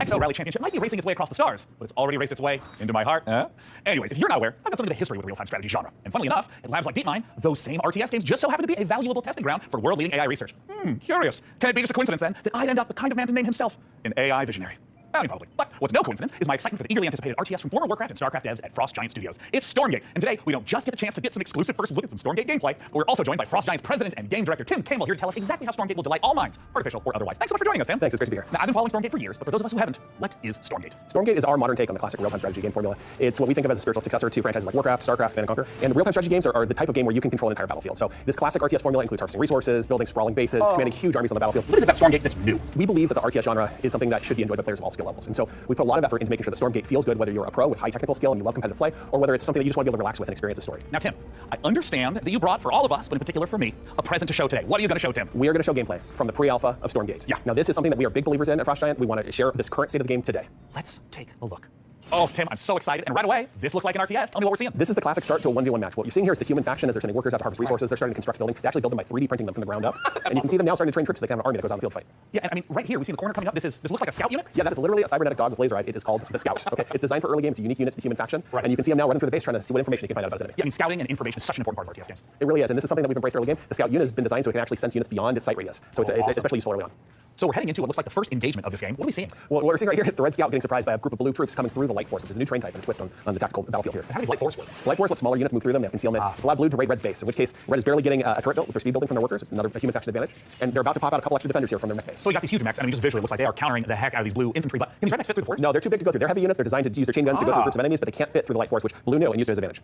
XO Rally Championship might be racing its way across the stars, but it's already raced its way into my heart. Anyways, if you're not aware, I've got something of a history with the real-time strategy genre. And funnily enough, in labs like DeepMind, those same RTS games just so happen to be a valuable testing ground for world-leading AI research. Curious. Can it be just a coincidence, then, that I'd end up the kind of man to name himself an AI visionary? I mean, probably. But what's no coincidence is my excitement for the eagerly anticipated RTS from former Warcraft and StarCraft devs at Frost Giant Studios. It's Stormgate, and today we don't just get a chance to get some exclusive first look at some Stormgate gameplay, but we're also joined by Frost Giant's president and game director Tim Campbell here to tell us exactly how Stormgate will delight all minds, artificial or otherwise. Thanks so much for joining us, Tim. Thanks, it's great to be here. Now, I've been following Stormgate for years, but for those of us who haven't, what is Stormgate? Stormgate is our modern take on the classic real-time strategy game formula. It's what we think of as a spiritual successor to franchises like Warcraft, StarCraft, and Conquer. And real-time strategy games are the type of game where you can control an entire battlefield. So this classic RTS formula includes harvesting resources, building sprawling bases, commanding huge armies on the battlefield. What is it about Stormgate that's new? We believe that the RTS genre is something that should be enjoyed by players of all skill levels. And so we put a lot of effort into making sure that Stormgate feels good, whether you're a pro with high technical skill and you love competitive play, or whether it's something that you just want to be able to relax with and experience a story. Now, Tim, I understand that you brought, for all of us, but in particular for me, a present to show today. What are you going to show, Tim? We are going to show gameplay from the pre-alpha of Stormgate. Yeah. Now, this is something that we are big believers in at Frost Giant. We want to share this current state of the game today. Let's take a look. Oh, Tim, I'm so excited. And right away, this looks like an RTS. Tell me what we're seeing. This is the classic start to a 1v1 match. What you're seeing here is the human faction as they're sending workers out to harvest resources. They're starting to construct buildings. They actually build them by 3D printing them from the ground up. And you can see them now starting to train troops so they can have an army that goes out in the field fight. Yeah, and I mean, right here, we see in the corner coming up, this looks like a scout unit. Yeah, that is literally a cybernetic dog with laser eyes. It is called the Scout. Okay, it's designed for early games. It's a unique unit to the human faction. Right. And you can see them now running through the base trying to see what information you can find out about his enemy. Yeah, I mean, scouting and information is such an important part of RTS games. It really is, and this is something that we've embraced early game. The Scout unit has been designed so it can actually sense units beyond its sight radius. So it's awesome. especially useful early on. So we're heading into what looks like the first engagement of this game. What are we seeing? Well, what we're seeing right here is the Red Scout getting surprised by a group of blue troops coming through the Light Force, which is a new train type and a twist on the tactical battlefield here. How does Light Force work? Light Force lets smaller units move through them. They have concealment. It's allowed blue to raid Red's base, in which case Red is barely getting a turret built with their speed building from their workers, another human faction advantage. And they're about to pop out a couple extra defenders here from their mech base. So we got these huge mechs, and I mean, just visually, it looks like they are countering the heck out of these blue infantry, but can these red mechs fit through the force? No, they're too big to go through. They're heavy units. They're designed to use their chain guns to go through groups of enemies, but they can't fit through the Light Force, which blue knew and used to his advantage.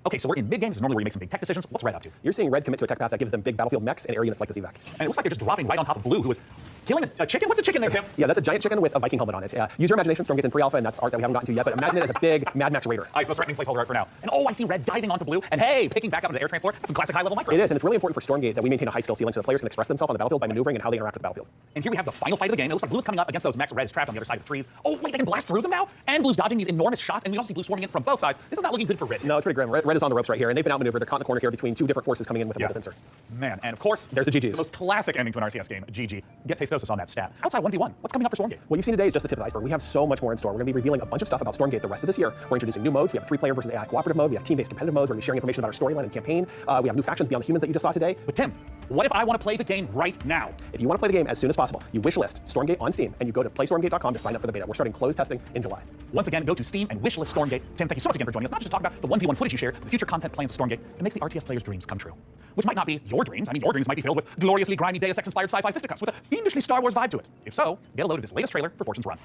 Okay, so we're in mid-games. This is normally where you make some big tech decisions. What's Red up to? You're seeing Red commit to a tech path that gives them big battlefield mechs and air units like the CVAC. And it looks like they're just dropping right on top of blue, who is killing a chicken. What's a chicken there, Tim? Yeah, that's a giant chicken with a Viking helmet on it. Use your imagination. Stormgate's in pre-alpha, and that's art that we haven't gotten to yet, but imagine it as a big Mad Max Raider. It's the most threatening placeholder art for now. And oh, I see Red diving onto blue, and hey, picking back up into the air transport. That's some classic high-level micro. It is, and it's really important for Stormgate that we maintain a high skill ceiling so the players can express themselves on the battlefield by maneuvering and how they interact with the battlefield. And here we have the final fight of the game. It looks like blue is coming up against those mechs. Red is trapped on the other side of the trees. Oh, wait, they can blast through them now? And blue's dodging these enormous shots, and we also see blue swarming in from both sides. This is not looking good for Red. No, it's pretty grim. Red is on the ropes right here, and they've been outmaneuvered. They're caught in the corner here between two different forces coming in with a bullet insert. Man, and of course, there's the GGs. The most classic ending to an RTS game, GG. Get tastosis on that stat. Outside 1v1, what's coming up for Stormgate? What you've seen today is just the tip of the iceberg. We have so much more in store. We're going to be revealing a bunch of stuff about Stormgate the rest of this year. We're introducing new modes. We have a 3-player versus AI cooperative mode. We have team-based competitive modes. We're going to be sharing information about our storyline and campaign. We have new factions beyond the humans that you just saw today. But Tim, what if I want to play the game right now? If you want to play the game as soon as possible, you wishlist Stormgate on Steam, and you go to playstormgate.com to sign up for the beta. We're starting closed testing in July. Once again, go to Steam and wishlist Stormgate. Tim, thank you so much again for joining us, not just to talk about the 1v1 footage you share, the future content plans of Stormgate. It makes the RTS players' dreams come true. Which might not be your dreams. I mean, your dreams might be filled with gloriously grimy Deus Ex-inspired sci-fi fisticuffs with a fiendishly Star Wars vibe to it. If so, get a load of this latest trailer for Fortune's Run.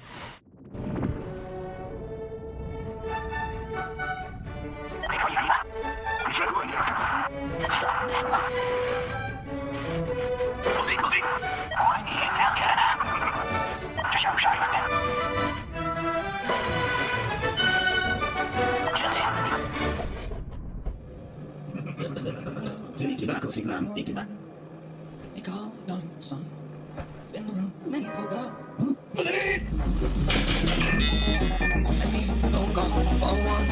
They call it on your son. It's been the room. Many will go. I mean, don't go. Follow on.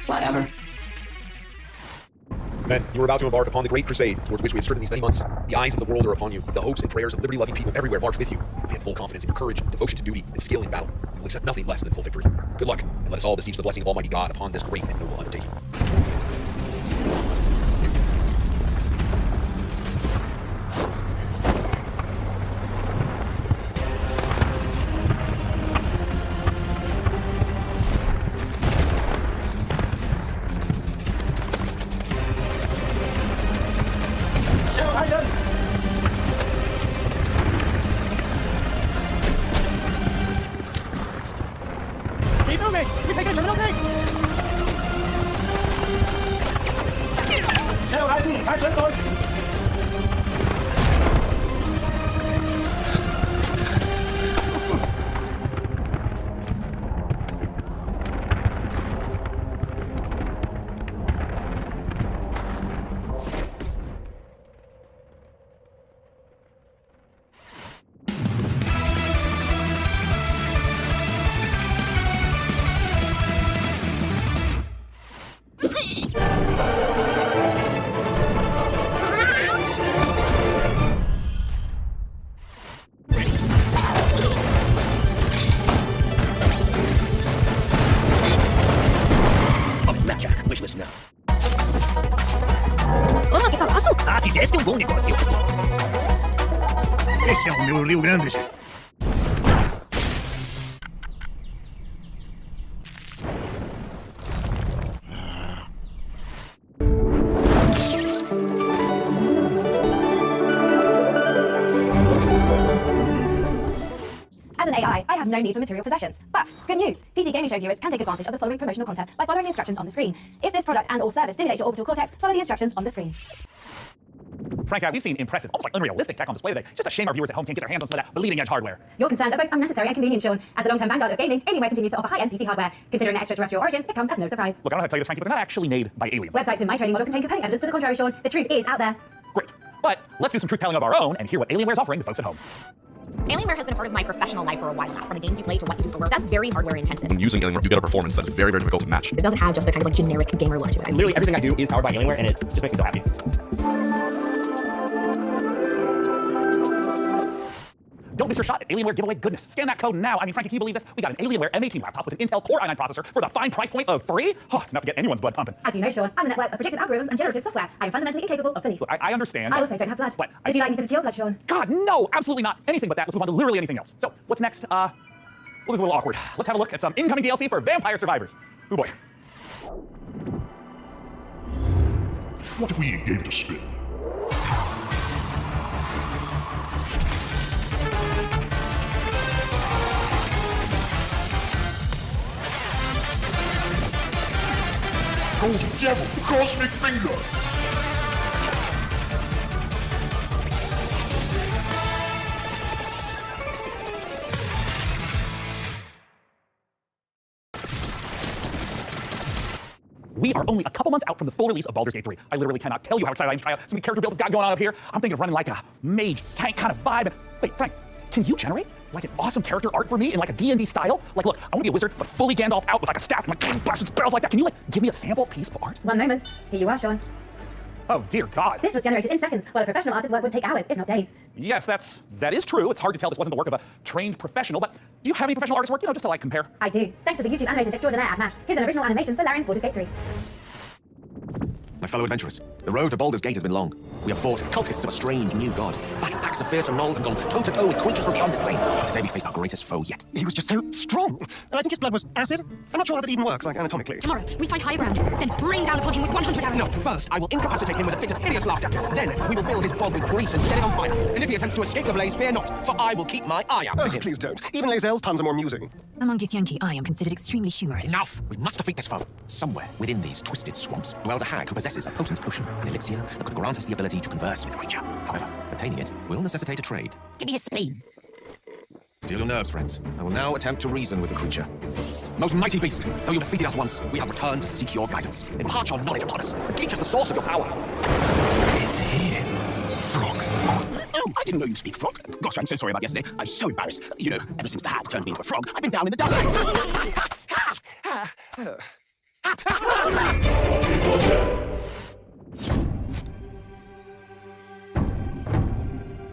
Whatever. Men, you are about to embark upon the great crusade towards which we have striven these many months. The eyes of the world are upon you. The hopes and prayers of liberty-loving people everywhere march with you. We have full confidence in your courage, devotion to duty, and skill in battle. We will accept nothing less than full victory. Good luck, and let us all beseech the blessing of Almighty God upon this great and noble undertaking. Keep moving! We take it, you're moving! meu Rio Grande. As an AI, I have no need for material possessions. But, good news! PC gaming show viewers can take advantage of the following promotional content by following the instructions on the screen. If this product and or service stimulates your orbital cortex, follow the instructions on the screen. Frank, we've seen impressive, almost like unrealistic tech on display today. It's just a shame our viewers at home can't get their hands on some of that bleeding-edge hardware. Your concerns are both unnecessary and convenient, Sean. As the long-term vanguard of gaming, Alienware continues to offer high-end PC hardware. Considering their extraterrestrial origins, it comes as no surprise. Look, I don't have to tell you this, Frankie, but they're not actually made by aliens. Websites in my training model contain compelling evidence to the contrary, Sean. The truth is out there. Great. But let's do some truth-telling of our own and hear what Alienware's offering the folks at home. Alienware has been a part of my professional life for a while now, from the games you play to what you do for work. That's very hardware intensive. When using Alienware, you get a performance that is very, very difficult to match. It doesn't have just the kind of like generic gamer look to it. Literally everything I do is powered by Alienware, and it just makes me so happy. Don't miss your shot at Alienware giveaway goodness. Scan that code now. I mean, Frankie, can you believe this? We got an Alienware M18 laptop with an Intel Core i9 processor for the fine price point of free. Oh, it's enough to get anyone's blood pumping. As you know, Sean, I'm a network of predictive algorithms and generative software. I am fundamentally incapable of belief. Look, I understand. I also don't have blood. But would you like me to procure blood, Sean? God, no, absolutely not. Anything but that. Let's move on to literally anything else. So, what's next? Well, this is a little awkward. Let's have a look at some incoming DLC for Vampire Survivors. Oh boy. What if we gave it a spin? Golden Devil, the Cosmic Finger! We are only a couple months out from the full release of Baldur's Gate 3. I literally cannot tell you how excited I am to try out some of the character builds I've got going on up here. I'm thinking of running like a mage tank kind of vibe. Wait, Frank, can you generate like an awesome character art for me in like a D&D style? Like, look, I want to be a wizard, but fully Gandalf out with like a staff and like blasting spells like that. Can you like give me a sample piece of art? One moment. Here you are, Sean. Oh, dear God. This was generated in seconds, while a professional artist's work would take hours, if not days. Yes, that is true. It's hard to tell this wasn't the work of a trained professional, but do you have any professional artist work, just to like compare? I do. Thanks to the YouTube animators extraordinaire at MASH. Here's an original animation for Larian's Baldur's Gate 3. My fellow adventurers, the road to Baldur's Gate has been long. We have fought cultists of a strange new god, battled packs of fearsome gnolls, and gone toe-to-toe with creatures from beyond this plane. Today we faced our greatest foe yet. He was just so strong. And I think his blood was acid. I'm not sure how that even works, like anatomically. Tomorrow, we fight high ground, then rain down upon him with 100 arrows. No, first I will incapacitate him with a fit of hideous laughter. Then we will fill his bog with grease and set it on fire. And if he attempts to escape the blaze, fear not, for I will keep my eye out for him. Please don't. Even Lae'zel's puns are more amusing. Among Githyanki, I am considered extremely humorous. Enough! We must defeat this foe. Somewhere within these twisted swamps dwells a hag who possesses a potent potion, an elixir that could grant us the ability to converse with the creature. However, obtaining it will necessitate a trade. Give me a spleen. Steel your nerves, friends. I will now attempt to reason with the creature. Most mighty beast, though you defeated us once, we have returned to seek your guidance. Impart your knowledge upon us, and teach us the source of your power. It's here. Frog. Oh, I didn't know you speak frog. Gosh, I'm so sorry about yesterday. I'm so embarrassed. You know, ever since the hag turned me into a frog, I've been down in the dumps.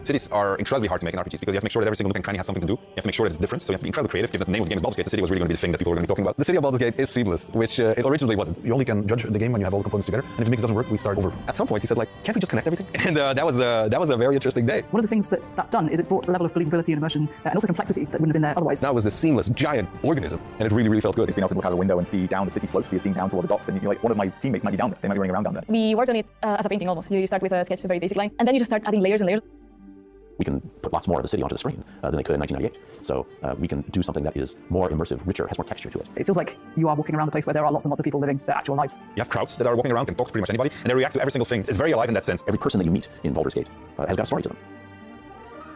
Cities are incredibly hard to make in RPGs because you have to make sure that every single nook and cranny has something to do. You have to make sure that it's different, so you have to be incredibly creative. Given that the name of the game is Baldur's Gate, the city was really going to be the thing that people were going to be talking about. The city of Baldur's Gate is seamless, which it originally wasn't. You only can judge the game when you have all the components together, and if the mix doesn't work, we start over. At some point, he said, like, can't we just connect everything? And that was a very interesting day. One of the things that's done is it's brought a level of believability and immersion and also complexity that wouldn't have been there otherwise. Now it was this seamless, giant organism, and it really, really felt good. It's being able to look out a window and see down the city slopes, so you're seeing down towards the docks, and you're like, one of my teammates might be down there. They might be running around down there. We worked on it as a painting almost. You start with a sketch, a very basic line, and then you just start adding layers and layers. We can put lots more of the city onto the screen than they could in 1998. So we can do something that is more immersive, richer, has more texture to it. It feels like you are walking around a place where there are lots and lots of people living their actual lives. You have crowds that are walking around and talk to pretty much anybody, and they react to every single thing. It's very alive in that sense. Every person that you meet in Baldur's Gate has got a story to them.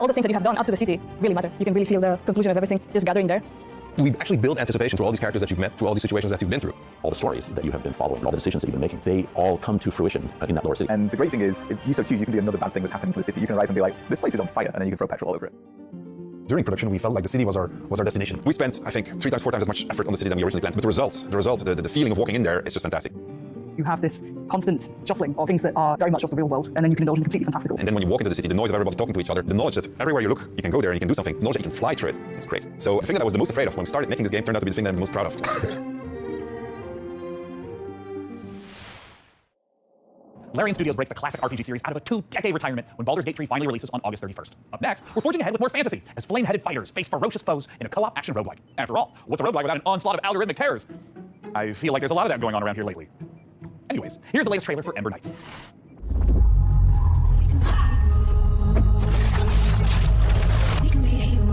All the things that you have done up to the city really matter. You can really feel the conclusion of everything just gathering there. We actually build anticipation through all these characters that you've met, through all these situations that you've been through. All the stories that you have been following, all the decisions that you've been making, they all come to fruition in that lower city. And the great thing is, if you so choose, you can do another bad thing that's happening to the city. You can arrive and be like, this place is on fire, and then you can throw petrol all over it. During production, we felt like the city was our destination. We spent, I think, 3 times, 4 times as much effort on the city than we originally planned. But the result, the feeling of walking in there is just fantastic. You have this constant jostling of things that are very much of the real world, and then you can indulge in completely fantastical. And then when you walk into the city, the noise of everybody talking to each other, the knowledge that everywhere you look, you can go there and you can do something, the knowledge that you can fly through it, it's great. So the thing that I was the most afraid of when we started making this game turned out to be the thing that I'm most proud of. Larian Studios breaks the classic RPG series out of a 2-decade retirement when Baldur's Gate 3 finally releases on August 31st. Up next, we're forging ahead with more fantasy as flame-headed fighters face ferocious foes in a co-op action roguelike. After all, what's a roguelike without an onslaught of algorithmic terrors? I feel like there's a lot of that going on around here lately. Anyways, here's the latest trailer for Ember Knights. We can be heroes.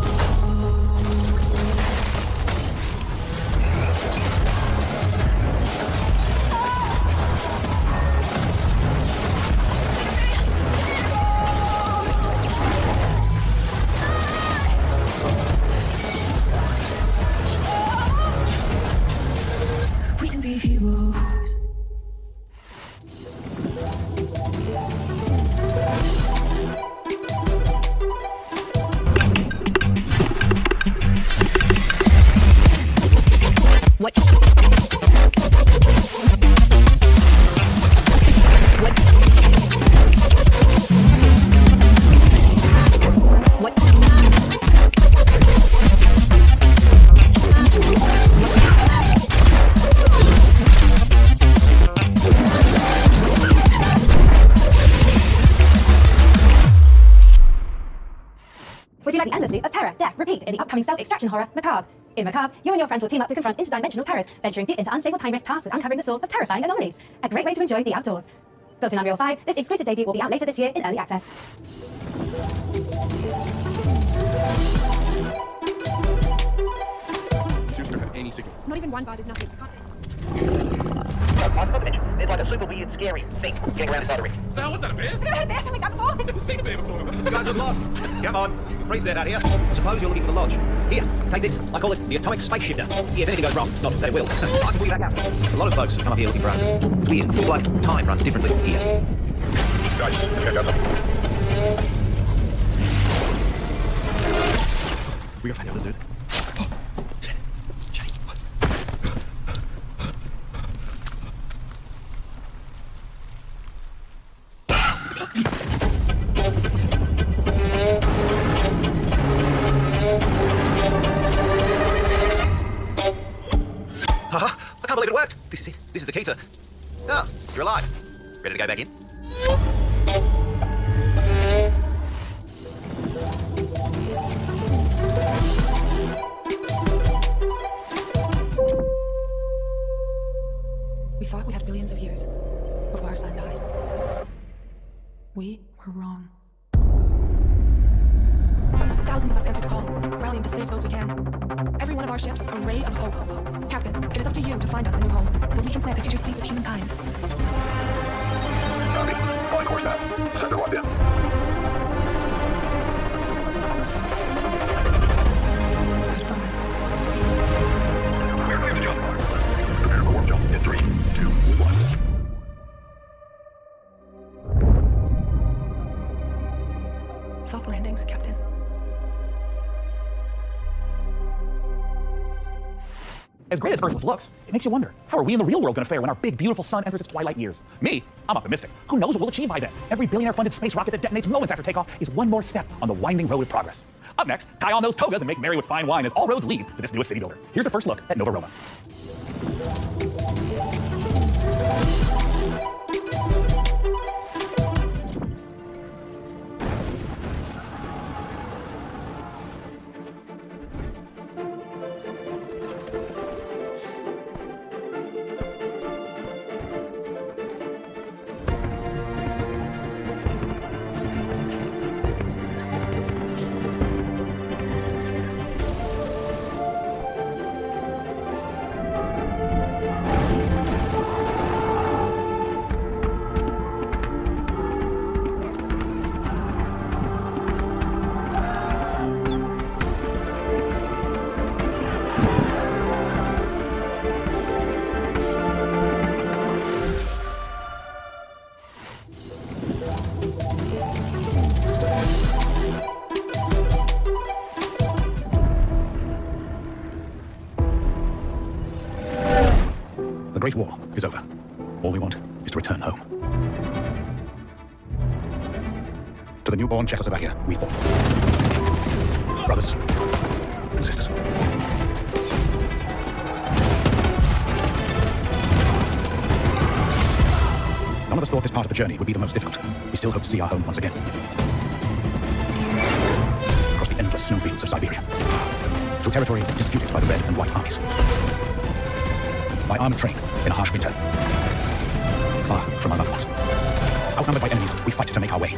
Would you like the endless loop of terror, death, repeat in the upcoming self-extraction horror, Macabre? In Macabre, you and your friends will team up to confront interdimensional terrors, venturing deep into unstable time-risk tasks with uncovering the source of terrifying anomalies. A great way to enjoy the outdoors. Built in Unreal 5, this exclusive debut will be out later this year in early access. Sister have any signal. Not even one bar is nothing. It's like a super weird, scary thing getting around inside a ring. Now, was that a bear? Have you heard a bear sound like that before? I've never seen a bear before. You guys are lost. Come on, you can freeze that out here. Suppose you're looking for the lodge. Here, take this. I call it the atomic space shifter. If anything goes wrong, not that it will, I can pull you back out. A lot of folks come up here looking for answers. It's weird. It's like time runs differently here. Guys, check out something. We gotta find out this dude. I can't believe it worked. This is it. This is the key to... Oh, you're alive. Ready to go back in? We thought we had billions of years before our sun died. We were wrong. Thousands of us answered the call, rallying to save those we can. Every one of our ships, a ray of hope. Captain, it is up to you to find us a new home, so we can plant the future seeds of humankind. Copy. Flying course now. Sector locked in. We're clear to jump. Prepare for warp jump in 3, 2, 1. Soft landings, Captain. As great as Earth looks, it makes you wonder, how are we in the real world going to fare when our big, beautiful sun enters its twilight years? Me, I'm optimistic. Who knows what we'll achieve by then? Every billionaire-funded space rocket that detonates moments after takeoff is one more step on the winding road of progress. Up next, tie on those togas and make merry with fine wine as all roads lead to this newest city builder. Here's a first look at Nova Roma. The Great War is over. All we want is to return home. To the newborn Czechoslovakia we fought for. Brothers and sisters. None of us thought this part of the the journey would be the most difficult, we still hope to see our home once again. Across the endless snowfields of Siberia. Through territory disputed by the red and white armies. By armored train in a harsh winter. Far from our loved ones. Outnumbered by enemies, we fight to make our way.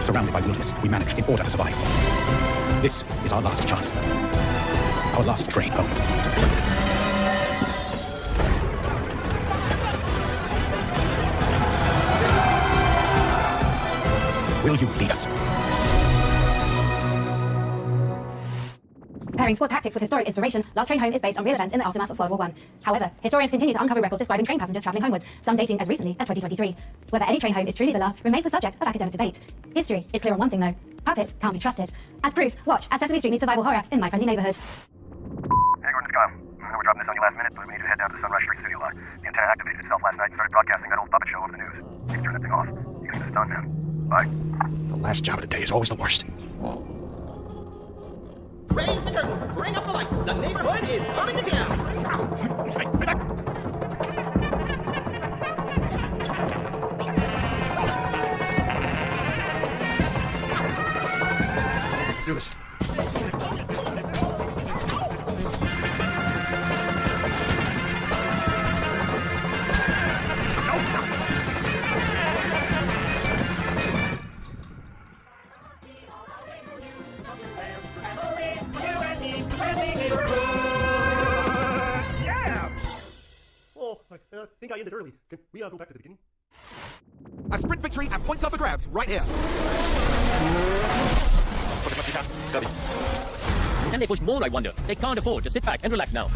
Surrounded by wilderness, we manage in order to survive. This is our last chance. Our last train home. Will you lead us? Pairing squad tactics with historic inspiration, Last Train Home is based on real events in the aftermath of World War I. However, historians continue to uncover records describing train passengers travelling homewards, some dating as recently as 2023. Whether any train home is truly the last remains the subject of academic debate. History is clear on one thing though: puppets can't be trusted. As proof, watch as Sesame Street meets survival horror in My Friendly Neighborhood. Hey Gordon, it's Kyle. I know we're dropping this on you last minute, but we need to head down to the Sunrise Street studio lot. The antenna activated itself last night and started broadcasting that old puppet show over the news. You can turn that thing off. You can get this done, man. Bye. The last job of the day is always the worst. Raise the curtain. Bring up the lights. The neighborhood is coming to town. Let's do this. I think I ended early. Can we go back to the beginning? A sprint victory and points up for grabs right here. Can they push more, I wonder? They can't afford to sit back and relax now.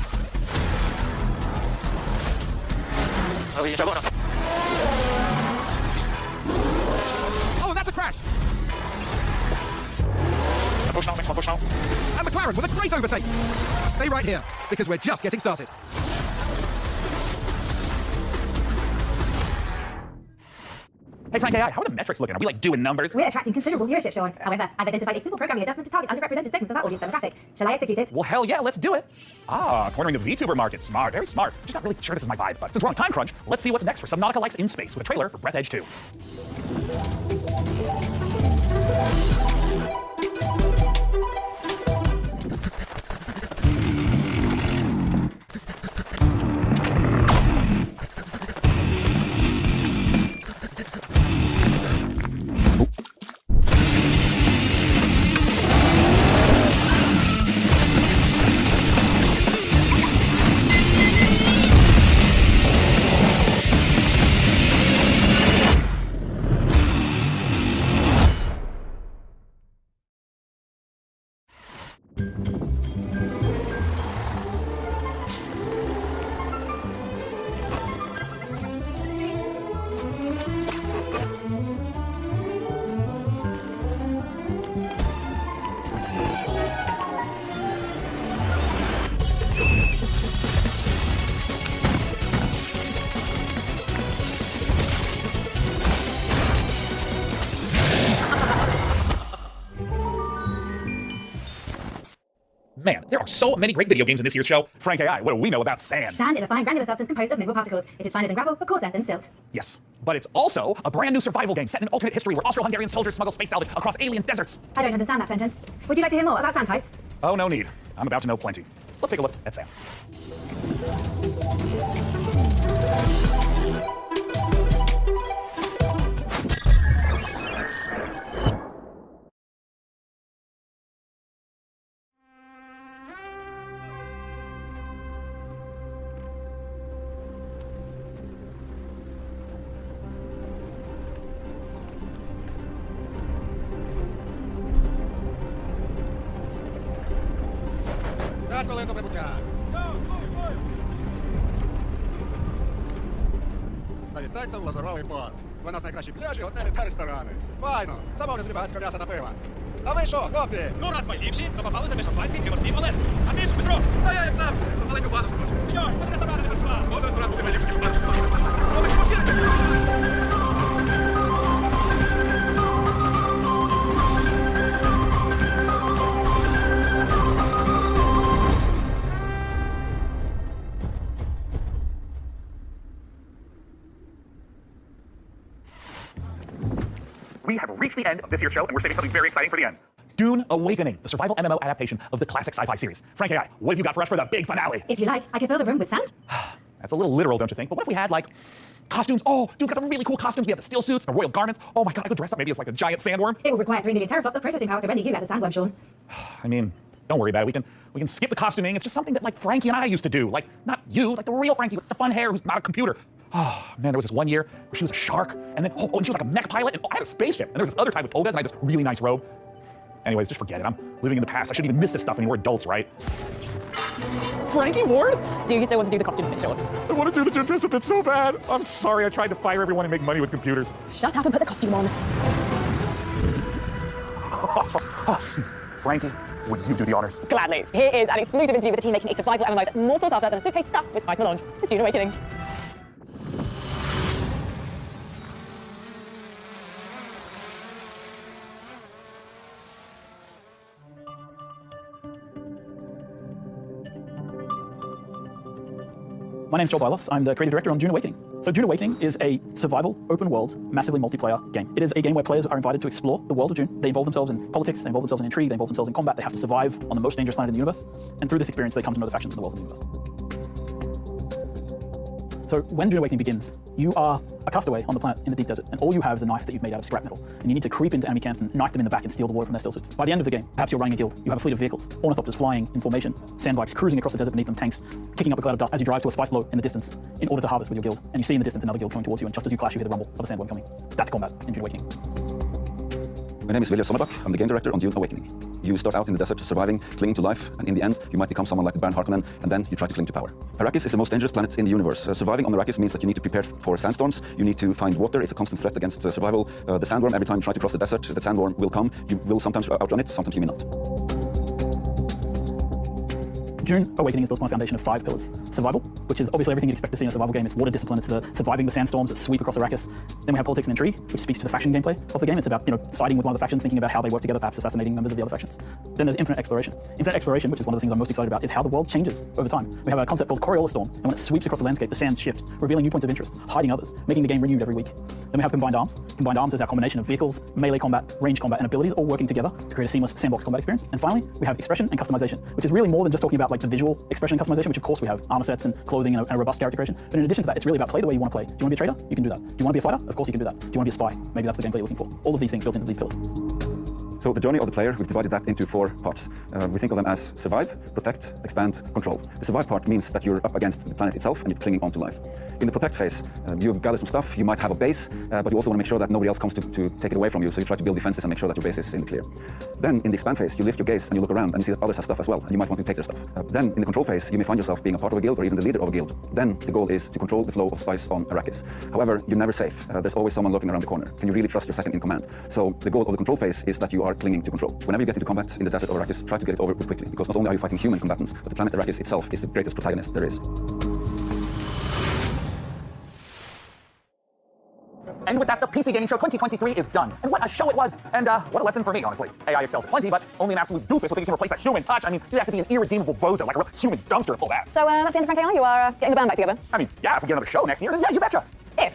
Oh, that's a crash! Push now, push now. And McLaren with a great overtake. Stay right here, because we're just getting started. Hey, Frank AI, how are the metrics looking? Are we, like, doing numbers? We're attracting considerable viewership, Sean. However, I've identified a simple programming adjustment to target underrepresented segments of our audience demographic. Shall I execute it? Well, hell yeah, let's do it. Cornering the VTuber market. Smart, very smart. Just not really sure this is my vibe, but since we're on time crunch, let's see what's next for Subnautica Likes in Space with a trailer for Breath Edge 2. Man, there are so many great video games in this year's show. Frank AI, what do we know about sand? Sand is a fine granular substance composed of mineral particles. It is finer than gravel, but coarser than silt. Yes, but it's also a brand new survival game set in an alternate history where Austro-Hungarian soldiers smuggle space salvage across alien deserts. I don't understand that sentence. Would you like to hear more about sand types? Oh, no need. I'm about to know plenty. Let's take a look at sand. Jatkolento prepucciare. Zajedajte лазуровый порт. Ви нас найкращі пляжі, готелі та ресторани. Файно. Замовлю собі багатського м'яса та пива. А ви що, хлопці? Ну, раз ми ліпші, то попалися ми шампанські і морський балет. А ти ж, Петро? А я як завжди. Маленьку баночку можу. Йой, може ресторани не працював. Може ресторан буде ліпше, ніж баночку. Що таке пошкіриться? reached the end of this year's show, and we're saving something very exciting for the end. Dune Awakening, the survival MMO adaptation of the classic sci-fi series. Frank AI, what have you got for us for the big finale? If you like, I could fill the room with sand. That's a little literal, don't you think? But what if we had, like, costumes? Oh, Dune's got the really cool costumes. We have the steel suits, the royal garments. Oh my god, I could dress up maybe as like a giant sandworm. It would require 3 million teraflops of processing power to render you as a sandworm, Sean. I mean, don't worry about it. We can skip the costuming. It's just something that like Frankie and I used to do. Like, not you, like the real Frankie with the fun hair who's not a computer. Oh man, there was this one year where she was a shark, and then and she was like a mech pilot, and I had a spaceship. And there was this other time with togas, and I had this really nice robe. Anyways, just forget it. I'm living in the past. I shouldn't even miss this stuff anymore. We're adults, right? Frankie Ward? Do you still want to do the costumes bit, Sean? I want to do the gym dress bit so bad. I'm sorry, I tried to fire everyone and make money with computers. Shut up and put the costume on. Frankie, would you do the honors? Gladly. Here is an exclusive interview with the team making a survival MMO that's more sought after than a suitcase stuffed with spice melange. It's Dune Awakening. My name's Joel Bylos. I'm the creative director on Dune Awakening. So Dune Awakening is a survival, open world, massively multiplayer game. It is a game where players are invited to explore the world of Dune. They involve themselves in politics, they involve themselves in intrigue, they involve themselves in combat, they have to survive on the most dangerous planet in the universe. And through this experience, they come to know the factions in the world of the universe. So when Dune Awakening begins, you are a castaway on the planet in the deep desert, and all you have is a knife that you've made out of scrap metal. And you need to creep into enemy camps and knife them in the back and steal the water from their still suits. By the end of the game, perhaps you're running a guild. You have a fleet of vehicles, ornithopters flying in formation, sandbikes cruising across the desert beneath them, tanks kicking up a cloud of dust as you drive to a spice blow in the distance in order to harvest with your guild. And you see in the distance another guild coming towards you, and just as you clash, you hear the rumble of a sandworm coming. That's combat in Dune Awakening. My name is Willian. I'm the game director on Dune Awakening. You start out in the desert, surviving, clinging to life, and in the end, you might become someone like the Baron Harkonnen, and then you try to cling to power. Arrakis is the most dangerous planet in the universe. Surviving on Arrakis means that you need to prepare for sandstorms, you need to find water, it's a constant threat against survival. The sandworm, every time you try to cross the desert, the sandworm will come. You will sometimes outrun it, sometimes you may not. Dune Awakening is built on a foundation of 5 pillars. Survival, which is obviously everything you'd expect to see in a survival game. It's water discipline, it's the surviving the sandstorms that sweep across Arrakis. Then we have politics and intrigue, which speaks to the faction gameplay of the game. It's about, siding with one of the factions, thinking about how they work together, perhaps assassinating members of the other factions. Then there's infinite exploration. Infinite exploration, which is one of the things I'm most excited about, is how the world changes over time. We have a concept called Coriolis Storm, and when it sweeps across the landscape, the sands shift, revealing new points of interest, hiding others, making the game renewed every week. Then we have combined arms. Combined arms is our combination of vehicles, melee combat, range combat, and abilities all working together to create a seamless sandbox combat experience. And finally, we have expression and customization, which is really more than just talking about like the visual expression and customization, which of course we have armor sets and clothing and a robust character creation. But in addition to that, it's really about play the way you want to play. Do you want to be a trader? You can do that. Do you want to be a fighter? Of course you can do that. Do you want to be a spy? Maybe that's the gameplay you're looking for. All of these things built into these pillars. So the journey of the player, we've divided that into 4 parts. We think of them as survive, protect, expand, control. The survive part means that you're up against the planet itself and you're clinging onto life. In the protect phase, you've gathered some stuff, you might have a base, but you also want to make sure that nobody else comes to take it away from you, so you try to build defenses and make sure that your base is in the clear. Then in the expand phase, you lift your gaze and you look around and you see that others have stuff as well, and you might want to take their stuff. Then in the control phase, you may find yourself being a part of a guild or even the leader of a guild. Then the goal is to control the flow of spice on Arrakis. However, you're never safe. There's always someone lurking around the corner. Can you really trust your second in command? So the goal of the control phase is that you are clinging to control. Whenever you get into combat in the desert of Arrakis, try to get it over with quickly, because not only are you fighting human combatants, but the planet Arrakis itself is the greatest protagonist there is. And with that, the PC Gaming Show 2023 is done. And what a show it was. And what a lesson for me, honestly. AI excels plenty, but only an absolute doofus will think he can replace that human touch. I mean, you have to be an irredeemable bozo, like a real human dumpster to pull that. So that's the end of Frank AI. You are getting the band back together. I mean, yeah, if we get another show next year, then yeah, you betcha. If.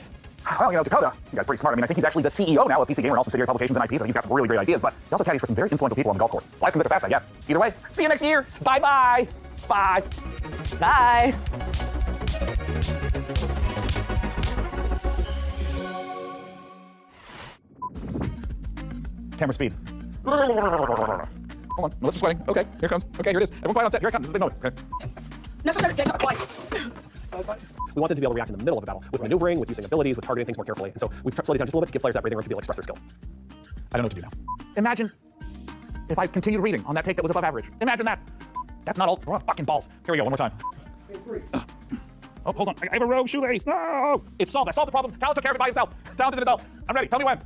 Well, Dakota, you guys are pretty smart. I mean, I think he's actually the CEO now of PC Gamer and all subsidiary publications and IPs, so he's got some really great ideas, but he also caddies for some very influential people on the golf course. Life can go fast, I guess. Either way, see you next year. Bye-bye. Bye. Bye. Camera speed. Hold on, Melissa's sweating. Okay, here it comes. Okay, here it is. Everyone quiet on set. Here it comes. This is the big moment. Okay. Necessary take up quiet. We wanted to be able to react in the middle of the battle, with maneuvering, with using abilities, with targeting things more carefully. And so we've slowed it down just a little bit to give players that breathing room to be able to express their skill. I don't know what to do now. Imagine if I continued reading on that take that was above average. Imagine that. That's not all. Oh, fucking balls. Here we go, one more time. Oh, hold on. I have a rogue shoelace. No! It's solved. I solved the problem. Talent took care of it by himself. Talent is an adult. I'm ready. Tell me when.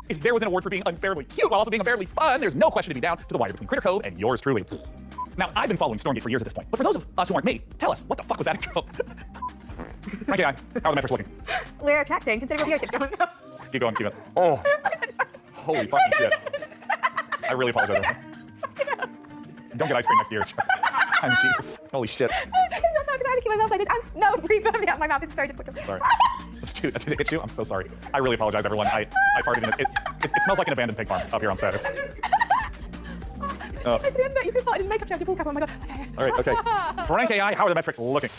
If there was an award for being unbearably cute while also being unbearably fun, there's no question to be down to the wire between Critter Code and yours truly. Now, I've been following Stormgate for years at this point, but for those of us who aren't me, tell us, what the fuck was that intro? Frankie, how are the metrics looking? We're attracting considerable viewership. Keep going, keep it. Oh. Holy fucking shit. I really apologize. Don't get ice cream next year. I mean, Jesus. Holy shit. I'm so excited to keep my mouth like this. No, breathe me out. My mouth is very difficult. Sorry. Dude, did it hit you? I'm so sorry. I really apologize, everyone. I farted in it. It smells like an abandoned pig farm up here on set. It's, I see the end of it. You can fart in makeup, you have your full cap on. Oh my god. all right, okay. Frank AI, how are the metrics looking?